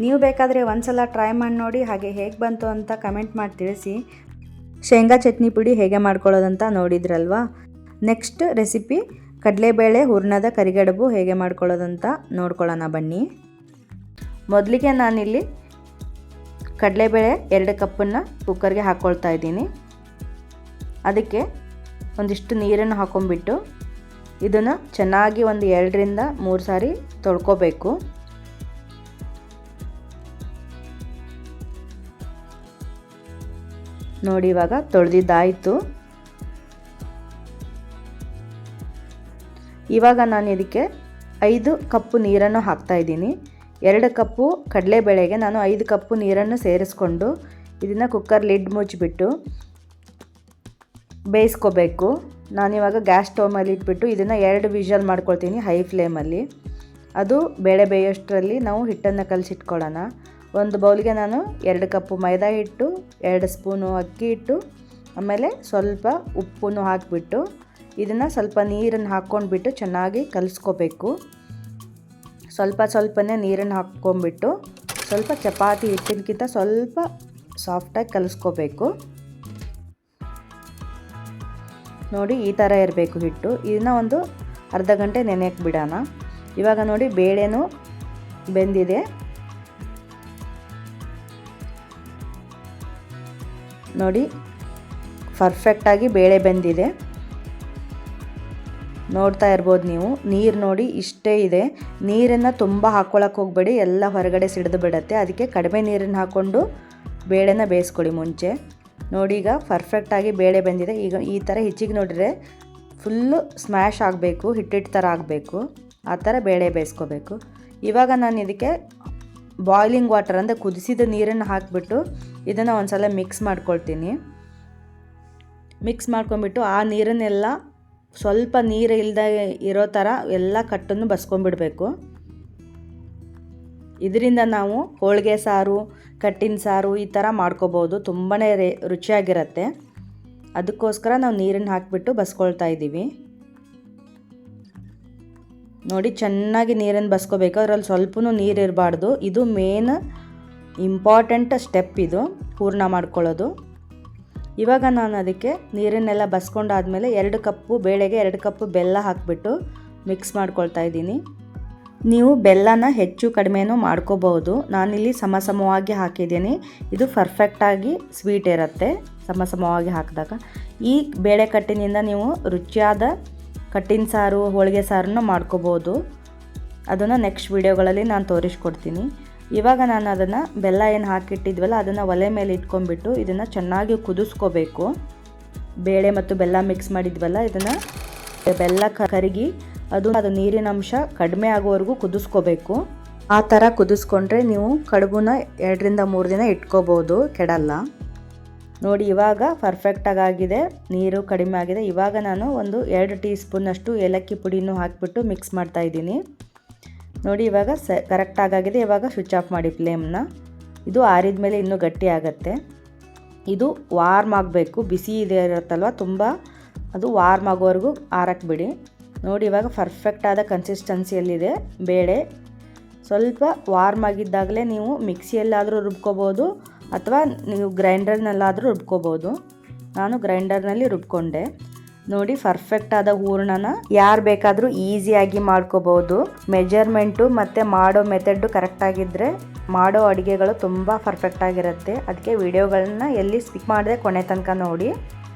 ನೀವು ಬೇಕಾದರೆ ಒಂದ್ಸಲ ಟ್ರೈ ಮಾಡಿ ನೋಡಿ, ಹಾಗೆ ಹೇಗೆ ಬಂತು ಅಂತ ಕಮೆಂಟ್ ಮಾಡಿ ತಿಳಿಸಿ. ಶೇಂಗಾ ಚಟ್ನಿ ಪುಡಿ ಹೇಗೆ ಮಾಡ್ಕೊಳ್ಳೋದಂತ ನೋಡಿದ್ರಲ್ವಾ. ನೆಕ್ಸ್ಟ್ ರೆಸಿಪಿ ಕಡಲೆಬೇಳೆ ಹೂರ್ಣದ ಕರಿಗಡುಬು ಹೇಗೆ ಮಾಡ್ಕೊಳ್ಳೋದಂತ ನೋಡ್ಕೊಳ್ಳೋಣ ಬನ್ನಿ. ಮೊದಲಿಗೆ ನಾನಿಲ್ಲಿ ಕಡಲೆಬೇಳೆ 2 ಕಪ್ಪನ್ನು ಕುಕ್ಕರ್ಗೆ ಹಾಕ್ಕೊಳ್ತಾ ಇದ್ದೀನಿ. ಅದಕ್ಕೆ ಒಂದಿಷ್ಟು ನೀರನ್ನು ಹಾಕೊಂಡ್ಬಿಟ್ಟು ಇದನ್ನು ಚೆನ್ನಾಗಿ ಒಂದು 2 ರಿಂದ 3 ಸಾರಿ ತೊಳ್ಕೊಬೇಕು. ನೋಡಿ ಇವಾಗ ತೊಳೆದಿದ್ದಾಯಿತು. ಇವಾಗ ನಾನು ಇದಕ್ಕೆ 5 ಕಪ್ಪು ನೀರನ್ನು ಹಾಕ್ತಾ ಇದ್ದೀನಿ. 2 ಕಪ್ಪು ಕಡಲೆಬೇಳೆಗೆ ನಾನು 5 ಕಪ್ಪು ನೀರನ್ನು ಸೇರಿಸ್ಕೊಂಡು ಇದನ್ನು ಕುಕ್ಕರ್ ಲಿಡ್ ಮುಚ್ಚಿಬಿಟ್ಟು ಬೇಯಿಸ್ಕೋಬೇಕು. ನಾನಿವಾಗ ಗ್ಯಾಸ್ ಸ್ಟವ್ ಮೇಲೆ ಇಟ್ಬಿಟ್ಟು ಇದನ್ನು 2 ವಿಷಲ್ ಮಾಡ್ಕೊಳ್ತೀನಿ ಹೈ ಫ್ಲೇಮಲ್ಲಿ. ಅದು ಬೇಳೆ ಬೇಯೋಷ್ಟರಲ್ಲಿ ನಾವು ಹಿಟ್ಟನ್ನು ಕಲಸಿಟ್ಕೊಳ್ಳೋಣ. ಒಂದು ಬೌಲ್ಗೆ ನಾನು 2 ಕಪ್ಪು ಮೈದಾ ಹಿಟ್ಟು, 2 ಸ್ಪೂನು ಅಕ್ಕಿ ಹಿಟ್ಟು, ಆಮೇಲೆ ಸ್ವಲ್ಪ ಉಪ್ಪನ್ನು ಹಾಕಿಬಿಟ್ಟು ಇದನ್ನು ಸ್ವಲ್ಪ ನೀರನ್ನು ಹಾಕ್ಕೊಂಡ್ಬಿಟ್ಟು ಚೆನ್ನಾಗಿ ಕಲಿಸ್ಕೋಬೇಕು. ಸ್ವಲ್ಪನೇ ನೀರನ್ನು ಹಾಕ್ಕೊಂಡ್ಬಿಟ್ಟು ಸ್ವಲ್ಪ ಚಪಾತಿ ಹಿಟ್ಟಿನಕ್ಕಿಂತ ಸ್ವಲ್ಪ ಸಾಫ್ಟಾಗಿ ಕಲಿಸ್ಕೋಬೇಕು. ನೋಡಿ ಈ ಥರ ಇರಬೇಕು ಹಿಟ್ಟು. ಇದನ್ನು ಒಂದು ಅರ್ಧ ಗಂಟೆ ನೆನೆಯಕ್ಕೆ ಬಿಡೋಣ. ಇವಾಗ ನೋಡಿ ಬೇಳೆನೂ ಬೆಂದಿದೆ. ನೋಡಿ ಪರ್ಫೆಕ್ಟಾಗಿ ಬೇಳೆ ಬೆಂದಿದೆ. ನೋಡ್ತಾ ಇರ್ಬೋದು ನೀವು. ನೀರು ನೋಡಿ ಇಷ್ಟೇ ಇದೆ. ನೀರನ್ನು ತುಂಬ ಹಾಕ್ಕೊಳಕ್ಕೆ ಹೋಗಬೇಡಿ, ಎಲ್ಲ ಹೊರಗಡೆ ಸಿಡಿದು ಬಿಡುತ್ತೆ. ಅದಕ್ಕೆ ಕಡಿಮೆ ನೀರನ್ನು ಹಾಕ್ಕೊಂಡು ಬೇಳೆನ ಬೇಯಿಸ್ಕೊಳ್ಳಿ ಮುಂಚೆ. ನೋಡಿ ಈಗ ಪರ್ಫೆಕ್ಟಾಗಿ ಬೇಳೆ ಬೆಂದಿದೆ. ಈಗ ಈ ಥರ ಹೆಚ್ಚಿಗೆ ನೋಡಿದ್ರೆ ಫುಲ್ಲು ಸ್ಮ್ಯಾಶ್ ಆಗಬೇಕು, ಹಿಟ್ಟಿಟ್ಟು ಥರ ಆಗಬೇಕು. ಆ ಥರ ಬೇಳೆ ಬೇಯಿಸ್ಕೋಬೇಕು. ಇವಾಗ ನಾನು ಇದಕ್ಕೆ ಬಾಯ್ಲಿಂಗ್ ವಾಟರ್ ಅಂದರೆ ಕುದಿಸಿದ ನೀರನ್ನು ಹಾಕಿಬಿಟ್ಟು ಇದನ್ನು ಒಂದು ಸಲ ಮಿಕ್ಸ್ ಮಾಡ್ಕೊಳ್ತೀನಿ. ಮಿಕ್ಸ್ ಮಾಡ್ಕೊಂಬಿಟ್ಟು ಆ ನೀರನ್ನೆಲ್ಲ ಸ್ವಲ್ಪ ನೀರು ಇಲ್ಲದೆ ಇರೋ ಥರ ಎಲ್ಲ ಕಟ್ಟನ್ನು ಬಸ್ಕೊಂಡ್ಬಿಡಬೇಕು. ಇದರಿಂದ ನಾವು ಹೋಳಿಗೆ ಸಾರು, ಕಟ್ಟಿನ ಸಾರು ಈ ಥರ ಮಾಡ್ಕೋಬೋದು. ತುಂಬಾ ರುಚಿಯಾಗಿರುತ್ತೆ. ಅದಕ್ಕೋಸ್ಕರ ನಾವು ನೀರನ್ನು ಹಾಕಿಬಿಟ್ಟು ಬಸ್ಕೊಳ್ತಾ ಇದ್ದೀವಿ. ನೋಡಿ, ಚೆನ್ನಾಗಿ ನೀರನ್ನು ಬಸ್ಕೋಬೇಕು. ಅದರಲ್ಲಿ ಸ್ವಲ್ಪನೂ ನೀರು ಇರಬಾರ್ದು. ಇದು ಮೇನ್ ಇಂಪಾರ್ಟೆಂಟ್ ಸ್ಟೆಪ್, ಇದು ಹೂರಣ ಮಾಡ್ಕೊಳ್ಳೋದು. ಇವಾಗ ನಾನು ಅದಕ್ಕೆ ನೀರನ್ನೆಲ್ಲ ಬಸ್ಕೊಂಡಾದಮೇಲೆ 2 ಕಪ್ಪು ಬೇಳೆಗೆ 2 ಕಪ್ಪು ಬೆಲ್ಲ ಹಾಕಿಬಿಟ್ಟು ಮಿಕ್ಸ್ ಮಾಡ್ಕೊಳ್ತಾ ಇದ್ದೀನಿ. ನೀವು ಬೆಲ್ಲನ ಹೆಚ್ಚು ಕಡಿಮೆನೂ ಮಾಡ್ಕೋಬಹುದು. ನಾನಿಲ್ಲಿ ಸಮವಾಗಿ ಹಾಕಿದ್ದೀನಿ. ಇದು ಪರ್ಫೆಕ್ಟಾಗಿ ಸ್ವೀಟ್ ಇರುತ್ತೆ ಸಮವಾಗಿ ಹಾಕಿದಾಗ. ಈ ಬೇಳೆ ಕಟ್ಟಿನಿಂದ ನೀವು ರುಚಿಯಾದ ಕಟ್ಟಿನ ಸಾರು, ಹೋಳಿಗೆ ಸಾರನ್ನು ಮಾಡ್ಕೋಬೋದು. ಅದನ್ನು ನೆಕ್ಸ್ಟ್ ವಿಡಿಯೋಗಳಲ್ಲಿ ನಾನು ತೋರಿಸ್ಕೊಡ್ತೀನಿ. ಇವಾಗ ನಾನು ಅದನ್ನು ಬೆಲ್ಲ ಏನು ಹಾಕಿಟ್ಟಿದ್ವಲ್ಲ ಅದನ್ನು ಒಲೆ ಮೇಲೆ ಇಟ್ಕೊಂಡ್ಬಿಟ್ಟು ಇದನ್ನು ಚೆನ್ನಾಗಿ ಕುದಿಸ್ಕೋಬೇಕು. ಬೇಳೆ ಮತ್ತು ಬೆಲ್ಲ ಮಿಕ್ಸ್ ಮಾಡಿದ್ವಲ್ಲ, ಇದನ್ನು ಬೆಲ್ಲ ಕರಗಿ ಅದು ನೀರಿನ ಅಂಶ ಕಡಿಮೆ ಆಗೋವರೆಗೂ ಕುದಿಸ್ಕೋಬೇಕು. ಆ ಥರ ಕುದಿಸ್ಕೊಂಡ್ರೆ ನೀವು ಕಡುಬುನ 2ರಿಂದ 3 ದಿನ ಇಟ್ಕೋಬೋದು, ಕೆಡಲ್ಲ. ನೋಡಿ, ಇವಾಗ ಪರ್ಫೆಕ್ಟಾಗಿ ಆಗಿದೆ, ನೀರು ಕಡಿಮೆ ಆಗಿದೆ. ಇವಾಗ ನಾನು ಒಂದು 2 ಟೀ ಸ್ಪೂನಷ್ಟು ಏಲಕ್ಕಿ ಪುಡಿನೂ ಹಾಕಿಬಿಟ್ಟು ಮಿಕ್ಸ್ ಮಾಡ್ತಾಯಿದ್ದೀನಿ. ನೋಡಿ, ಇವಾಗ ಕರೆಕ್ಟಾಗಿದೆ. ಇವಾಗ ಸ್ವಿಚ್ ಆಫ್ ಮಾಡಿ ಫ್ಲೇಮ್ನ. ಇದು ಆರಿದ ಮೇಲೆ ಇನ್ನೂ ಗಟ್ಟಿ ಆಗುತ್ತೆ. ಇದು ವಾರ್ಮ್ ಆಗಬೇಕು, ಬಿಸಿ ಇದೆ ಇರುತ್ತಲ್ವ ತುಂಬ, ಅದು ವಾರ್ಮ್ ಆಗೋವರೆಗೂ ಆರಕ್ಕೆ ಬಿಡಿ. ನೋಡಿ, ಇವಾಗ ಪರ್ಫೆಕ್ಟಾದ ಕನ್ಸಿಸ್ಟೆನ್ಸಿಯಲ್ಲಿದೆ ಬೇಳೆ. ಸ್ವಲ್ಪ ವಾರ್ಮ್ ಆಗಿದ್ದಾಗಲೇ ನೀವು ಮಿಕ್ಸಿಯಲ್ಲಾದರೂ ರುಬ್ಕೋಬೋದು ಅಥವಾ ನೀವು ಗ್ರೈಂಡರ್ನಲ್ಲಾದರೂ ರುಬ್ಕೋಬೋದು. ನಾನು ಗ್ರೈಂಡರ್ನಲ್ಲಿ ರುಬ್ಕೊಂಡೆ. ನೋಡಿ, ಪರ್ಫೆಕ್ಟಾದ ಹೂರಣನ ಯಾರು ಬೇಕಾದರೂ ಈಸಿಯಾಗಿ ಮಾಡ್ಕೋಬೋದು. ಮೆಜರ್ಮೆಂಟು ಮತ್ತು ಮಾಡೋ ಮೆಥಡು ಕರೆಕ್ಟಾಗಿದ್ದರೆ ಮಾಡೋ ಅಡುಗೆಗಳು ತುಂಬ ಪರ್ಫೆಕ್ಟಾಗಿರುತ್ತೆ. ಅದಕ್ಕೆ ವಿಡಿಯೋಗಳನ್ನ ಎಲ್ಲಿ ಸ್ಕಿಪ್ ಮಾಡದೆ ಕೊನೆ ತನಕ ನೋಡಿ.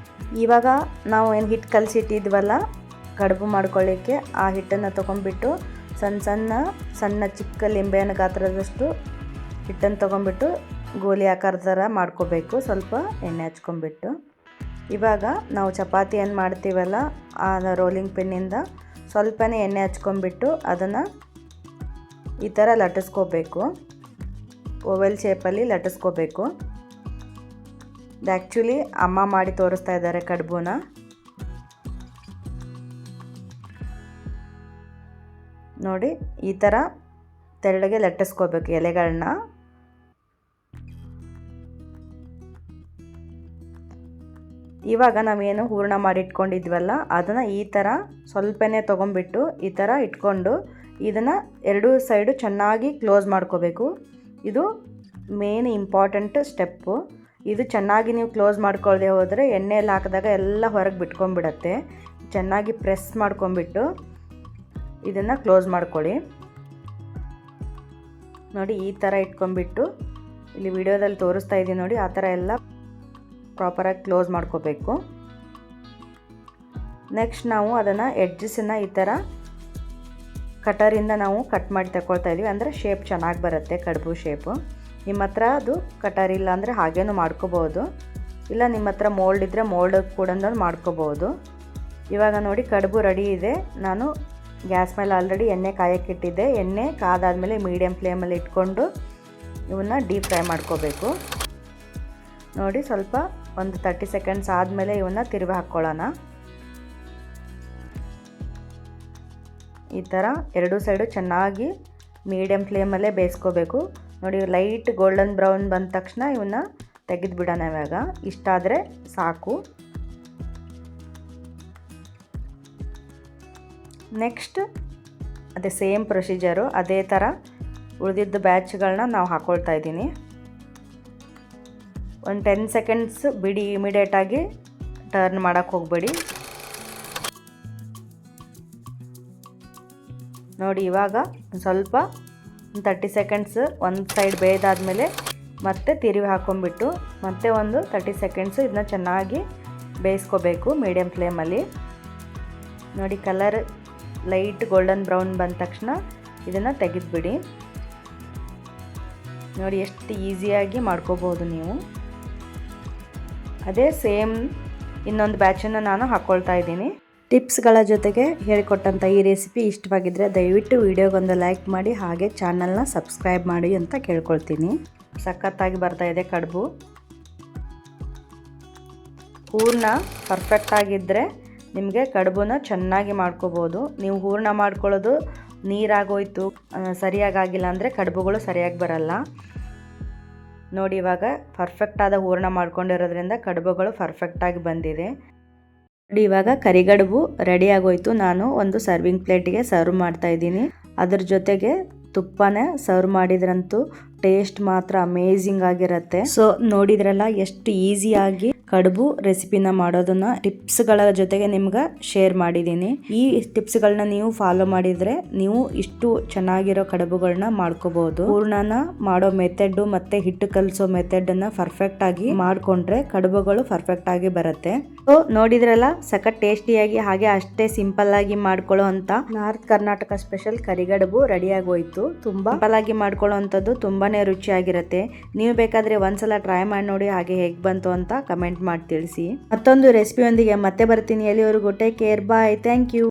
ಇವಾಗ ನಾವು ಏನು ಹಿಟ್ಟು ಕಲಸಿಟ್ಟಿದ್ವಲ್ಲ ಕಡುಬು ಮಾಡ್ಕೊಳ್ಳಿಕ್ಕೆ, ಆ ಹಿಟ್ಟನ್ನು ತೊಗೊಂಡ್ಬಿಟ್ಟು ಸಣ್ಣ ಚಿಕ್ಕ ಲಿಂಬೆಹಣ್ಣು ಗಾತ್ರದಷ್ಟು ಹಿಟ್ಟನ್ನು ತೊಗೊಂಡ್ಬಿಟ್ಟು ಗೋಲಿ ಆಕಾರದ ಥರ ಮಾಡ್ಕೋಬೇಕು. ಸ್ವಲ್ಪ ಎಣ್ಣೆ ಹಚ್ಕೊಂಡ್ಬಿಟ್ಟು ಇವಾಗ ನಾವು ಚಪಾತಿ ಏನು ಮಾಡ್ತೀವಲ್ಲ ಆ ರೋಲಿಂಗ್ ಪಿನ್ನಿಂದ ಸ್ವಲ್ಪನೇ ಎಣ್ಣೆ ಹಚ್ಕೊಂಡ್ಬಿಟ್ಟು ಅದನ್ನು ಈ ಥರ ಲಟ್ಟಿಸ್ಕೋಬೇಕು. ಓವೆಲ್ ಶೇಪಲ್ಲಿ ಲಟ್ಟಿಸ್ಕೋಬೇಕು. ಇದು ಆ್ಯಕ್ಚುಲಿ ಅಮ್ಮ ಮಾಡಿ ತೋರಿಸ್ತಾ ಇದ್ದಾರೆ ಕಡುಬುನ. ನೋಡಿ, ಈ ಥರ ತೆಳ್ಳಗೆ ಲಟ್ಟಿಸ್ಕೋಬೇಕು ಎಲೆಗಳನ್ನ. ಇವಾಗ ನಾವೇನು ಹೂರಣ ಮಾಡಿ ಇಟ್ಕೊಂಡಿದ್ವಲ್ಲ ಅದನ್ನು ಈ ಥರ ಸ್ವಲ್ಪನೇ ತೊಗೊಂಡ್ಬಿಟ್ಟು ಈ ಥರ ಇಟ್ಕೊಂಡು ಇದನ್ನು 2 ಸೈಡು ಚೆನ್ನಾಗಿ ಕ್ಲೋಸ್ ಮಾಡ್ಕೋಬೇಕು. ಇದು ಮೇನ್ ಇಂಪಾರ್ಟೆಂಟ್ ಸ್ಟೆಪ್ಪು. ಇದು ಚೆನ್ನಾಗಿ ನೀವು ಕ್ಲೋಸ್ ಮಾಡ್ಕೊಳ್ಳದೆ ಹೋದರೆ ಎಣ್ಣೆಯಲ್ಲಿ ಹಾಕಿದಾಗ ಎಲ್ಲ ಹೊರಗೆ ಬಿಟ್ಕೊಂಡ್ಬಿಡತ್ತೆ. ಚೆನ್ನಾಗಿ ಪ್ರೆಸ್ ಮಾಡ್ಕೊಂಬಿಟ್ಟು ಇದನ್ನು ಕ್ಲೋಸ್ ಮಾಡ್ಕೊಳ್ಳಿ. ನೋಡಿ, ಈ ಥರ ಇಟ್ಕೊಂಡ್ಬಿಟ್ಟು ಇಲ್ಲಿ ವಿಡಿಯೋದಲ್ಲಿ ತೋರಿಸ್ತಾ ಇದ್ದೀನಿ ನೋಡಿ, ಆ ಥರ ಎಲ್ಲ ಪ್ರಾಪರಾಗಿ ಕ್ಲೋಸ್ ಮಾಡ್ಕೋಬೇಕು. ನೆಕ್ಸ್ಟ್ ನಾವು ಅದನ್ನು ಎಡ್ಜಸನ್ನು ಈ ಥರ ಕಟರಿಂದ ನಾವು ಕಟ್ ಮಾಡಿ ತಗೊಳ್ತಾ ಇದ್ದೀವಿ. ಅಂದರೆ ಶೇಪ್ ಚೆನ್ನಾಗಿ ಬರುತ್ತೆ, ಕಡುಬು ಶೇಪು. ನಿಮ್ಮ ಹತ್ರ ಅದು ಕಟರ್ ಇಲ್ಲ ಅಂದರೆ ಹಾಗೇನೂ ಮಾಡ್ಕೋಬೋದು. ಇಲ್ಲ ನಿಮ್ಮ ಹತ್ರ ಮೋಲ್ಡ್ ಇದ್ದರೆ ಮೋಲ್ಡ್ ಕೂಡ ಮಾಡ್ಕೋಬೋದು. ಇವಾಗ ನೋಡಿ, ಕಡುಬು ರೆಡಿ ಇದೆ. ನಾನು ಗ್ಯಾಸ್ ಮೇಲೆ ಆಲ್ರೆಡಿ ಎಣ್ಣೆ ಕಾಯಕ್ಕಿಟ್ಟಿದ್ದೆ. ಎಣ್ಣೆ ಕಾದಾದಮೇಲೆ ಮೀಡಿಯಮ್ ಫ್ಲೇಮಲ್ಲಿ ಇಟ್ಕೊಂಡು ಇವನ್ನ ಡೀಪ್ ಫ್ರೈ ಮಾಡ್ಕೋಬೇಕು. ನೋಡಿ, ಸ್ವಲ್ಪ ಒಂದು 30 ಸೆಕೆಂಡ್ಸ್ ಆದಮೇಲೆ ಇವನ್ನ ತಿರುವಿ ಹಾಕ್ಕೊಳ್ಳೋಣ. ಈ ಥರ 2 ಸೈಡು ಚೆನ್ನಾಗಿ ಮೀಡಿಯಮ್ ಫ್ಲೇಮಲ್ಲೇ ಬೇಯಿಸ್ಕೋಬೇಕು. ನೋಡಿ, ಲೈಟ್ ಗೋಲ್ಡನ್ ಬ್ರೌನ್ ಬಂದ ತಕ್ಷಣ ಇವನ್ನ ತೆಗೆದುಬಿಡೋಣ. ಇವಾಗ ಇಷ್ಟಾದರೆ ಸಾಕು. ನೆಕ್ಸ್ಟ್ ಅದೇ ಸೇಮ್ ಪ್ರೊಸೀಜರು, ಅದೇ ಥರ ಉಳಿದಿದ್ದ ಬ್ಯಾಚ್ಗಳನ್ನ ನಾವು ಹಾಕ್ಕೊಳ್ತಾ ಇದ್ದೀನಿ. ಒಂದು 10 ಸೆಕೆಂಡ್ಸ್ ಬಿಡಿ, ಇಮಿಡಿಯೇಟಾಗಿ ಟರ್ನ್ ಮಾಡೋಕ್ಕೆ ಹೋಗಬೇಡಿ. ನೋಡಿ, ಇವಾಗ ಸ್ವಲ್ಪ 30 ಸೆಕೆಂಡ್ಸ್ ಒಂದು ಸೈಡ್ ಬೇಯ್ದಾದಮೇಲೆ ಮತ್ತೆ ತಿರುವಿ ಹಾಕ್ಕೊಂಬಿಟ್ಟು ಮತ್ತೆ ಒಂದು 30 ಸೆಕೆಂಡ್ಸು ಇದನ್ನ ಚೆನ್ನಾಗಿ ಬೇಯಿಸ್ಕೋಬೇಕು ಮೀಡಿಯಮ್ ಫ್ಲೇಮಲ್ಲಿ. ನೋಡಿ, ಕಲರ್ ಲೈಟ್ ಗೋಲ್ಡನ್ ಬ್ರೌನ್ ಬಂದ ತಕ್ಷಣ ಇದನ್ನು ತೆಗೆದುಬಿಡಿ. ನೋಡಿ, ಎಷ್ಟು ಈಸಿಯಾಗಿ ಮಾಡ್ಕೋಬೋದು ನೀವು. ಅದೇ ಸೇಮ್ ಇನ್ನೊಂದು ಬ್ಯಾಚನ್ನು ನಾನು ಹಾಕ್ಕೊಳ್ತಾ ಇದ್ದೀನಿ. ಟಿಪ್ಸ್ಗಳ ಜೊತೆಗೆ ಹೇಳಿಕೊಟ್ಟಂಥ ಈ ರೆಸಿಪಿ ಇಷ್ಟವಾಗಿದ್ದರೆ ದಯವಿಟ್ಟು ವಿಡಿಯೋಗೊಂದು ಲೈಕ್ ಮಾಡಿ, ಹಾಗೆ ಚಾನಲ್ನ ಸಬ್ಸ್ಕ್ರೈಬ್ ಮಾಡಿ ಅಂತ ಕೇಳ್ಕೊಳ್ತೀನಿ. ಸಖತ್ತಾಗಿ ಬರ್ತಾಯಿದೆ ಕಡುಬು. ಹೂರಣ ಪರ್ಫೆಕ್ಟಾಗಿದ್ದರೆ ನಿಮಗೆ ಕಡುಬುನ ಚೆನ್ನಾಗಿ ಮಾಡ್ಕೋಬೋದು. ನೀವು ಹೂರಣ ಮಾಡ್ಕೊಳ್ಳೋದು ನೀರಾಗೋಯ್ತು, ಸರಿಯಾಗಿಲ್ಲ ಅಂದರೆ ಕಡುಬುಗಳು ಸರಿಯಾಗಿ ಬರಲ್ಲ. ನೋಡಿ ಇವಾಗ ಪರ್ಫೆಕ್ಟಾದ ಹೂರಣ ಮಾಡ್ಕೊಂಡಿರೋದ್ರಿಂದ ಕಡುಬುಗಳು ಪರ್ಫೆಕ್ಟಾಗಿ ಬಂದಿದೆ. ನೋಡಿ ಇವಾಗ ಕರಿಗಡುಬು ರೆಡಿ ಆಗೋಯ್ತು. ನಾನು ಒಂದು ಸರ್ವಿಂಗ್ ಪ್ಲೇಟಿಗೆ ಸರ್ವ್ ಮಾಡ್ತಾ ಇದ್ದೀನಿ. ಅದ್ರ ಜೊತೆಗೆ ತುಪ್ಪನೇ ಸರ್ವ್ ಮಾಡಿದ್ರಂತೂ ಟೇಸ್ಟ್ ಮಾತ್ರ ಅಮೇಝಿಂಗ್ ಆಗಿರುತ್ತೆ. ಸೊ ನೋಡಿದ್ರಲ್ಲ ಎಷ್ಟು ಈಸಿಯಾಗಿ ಕಡುಬು ರೆಸಿಪಿನ ಮಾಡೋದನ್ನ ಟಿಪ್ಸ್ಗಳ ಜೊತೆಗೆ ನಿಮ್ಗೆ ಶೇರ್ ಮಾಡಿದ್ದೀನಿ. ಈ ಟಿಪ್ಸ್ಗಳನ್ನ ನೀವು ಫಾಲೋ ಮಾಡಿದ್ರೆ ನೀವು ಇಷ್ಟು ಚೆನ್ನಾಗಿರೋ ಕಡುಬುಗಳನ್ನ ಮಾಡ್ಕೋಬಹುದು. ಹೂರ್ಣನ ಮಾಡೋ ಮೆಥಡ್ ಮತ್ತೆ ಹಿಟ್ಟು ಕಲಸೋ ಮೆಥಡ್ ಅನ್ನ ಪರ್ಫೆಕ್ಟ್ ಆಗಿ ಮಾಡ್ಕೊಂಡ್ರೆ ಕಡುಬುಗಳು ಪರ್ಫೆಕ್ಟ್ ಆಗಿ ಬರುತ್ತೆ. ಸೊ ನೋಡಿದ್ರಲ್ಲ ಸಖತ್ ಟೇಸ್ಟಿಯಾಗಿ ಹಾಗೆ ಅಷ್ಟೇ ಸಿಂಪಲ್ ಆಗಿ ಮಾಡ್ಕೊಳ್ಳೋ ಅಂತ ನಾರ್ತ್ ಕರ್ನಾಟಕ ಸ್ಪೆಷಲ್ ಕರಿಗಡುಬು ರೆಡಿ ಆಗೋಯ್ತು. ತುಂಬಾ ಸಿಂಪಲ್ ಆಗಿ ಮಾಡ್ಕೊಳ್ಳೋ ಅಂತದ್ದು ತುಂಬಾನೇ ರುಚಿಯಾಗಿರುತ್ತೆ. ನೀವು ಬೇಕಾದ್ರೆ ಒಂದ್ಸಲ ಟ್ರೈ ಮಾಡಿ ನೋಡಿ, ಹಾಗೆ ಹೇಗ್ ಬಂತು ಅಂತ ಕಮೆಂಟ್ ಮಾಡಿ ತಿಳಿಸಿ. ಮತ್ತೊಂದು ರೆಸಿಪಿಯೊಂದಿಗೆ ಮತ್ತೆ ಬರ್ತೀನಿ. ಎಲ್ಲಿವರೆಗೂ take care, bye, thank you.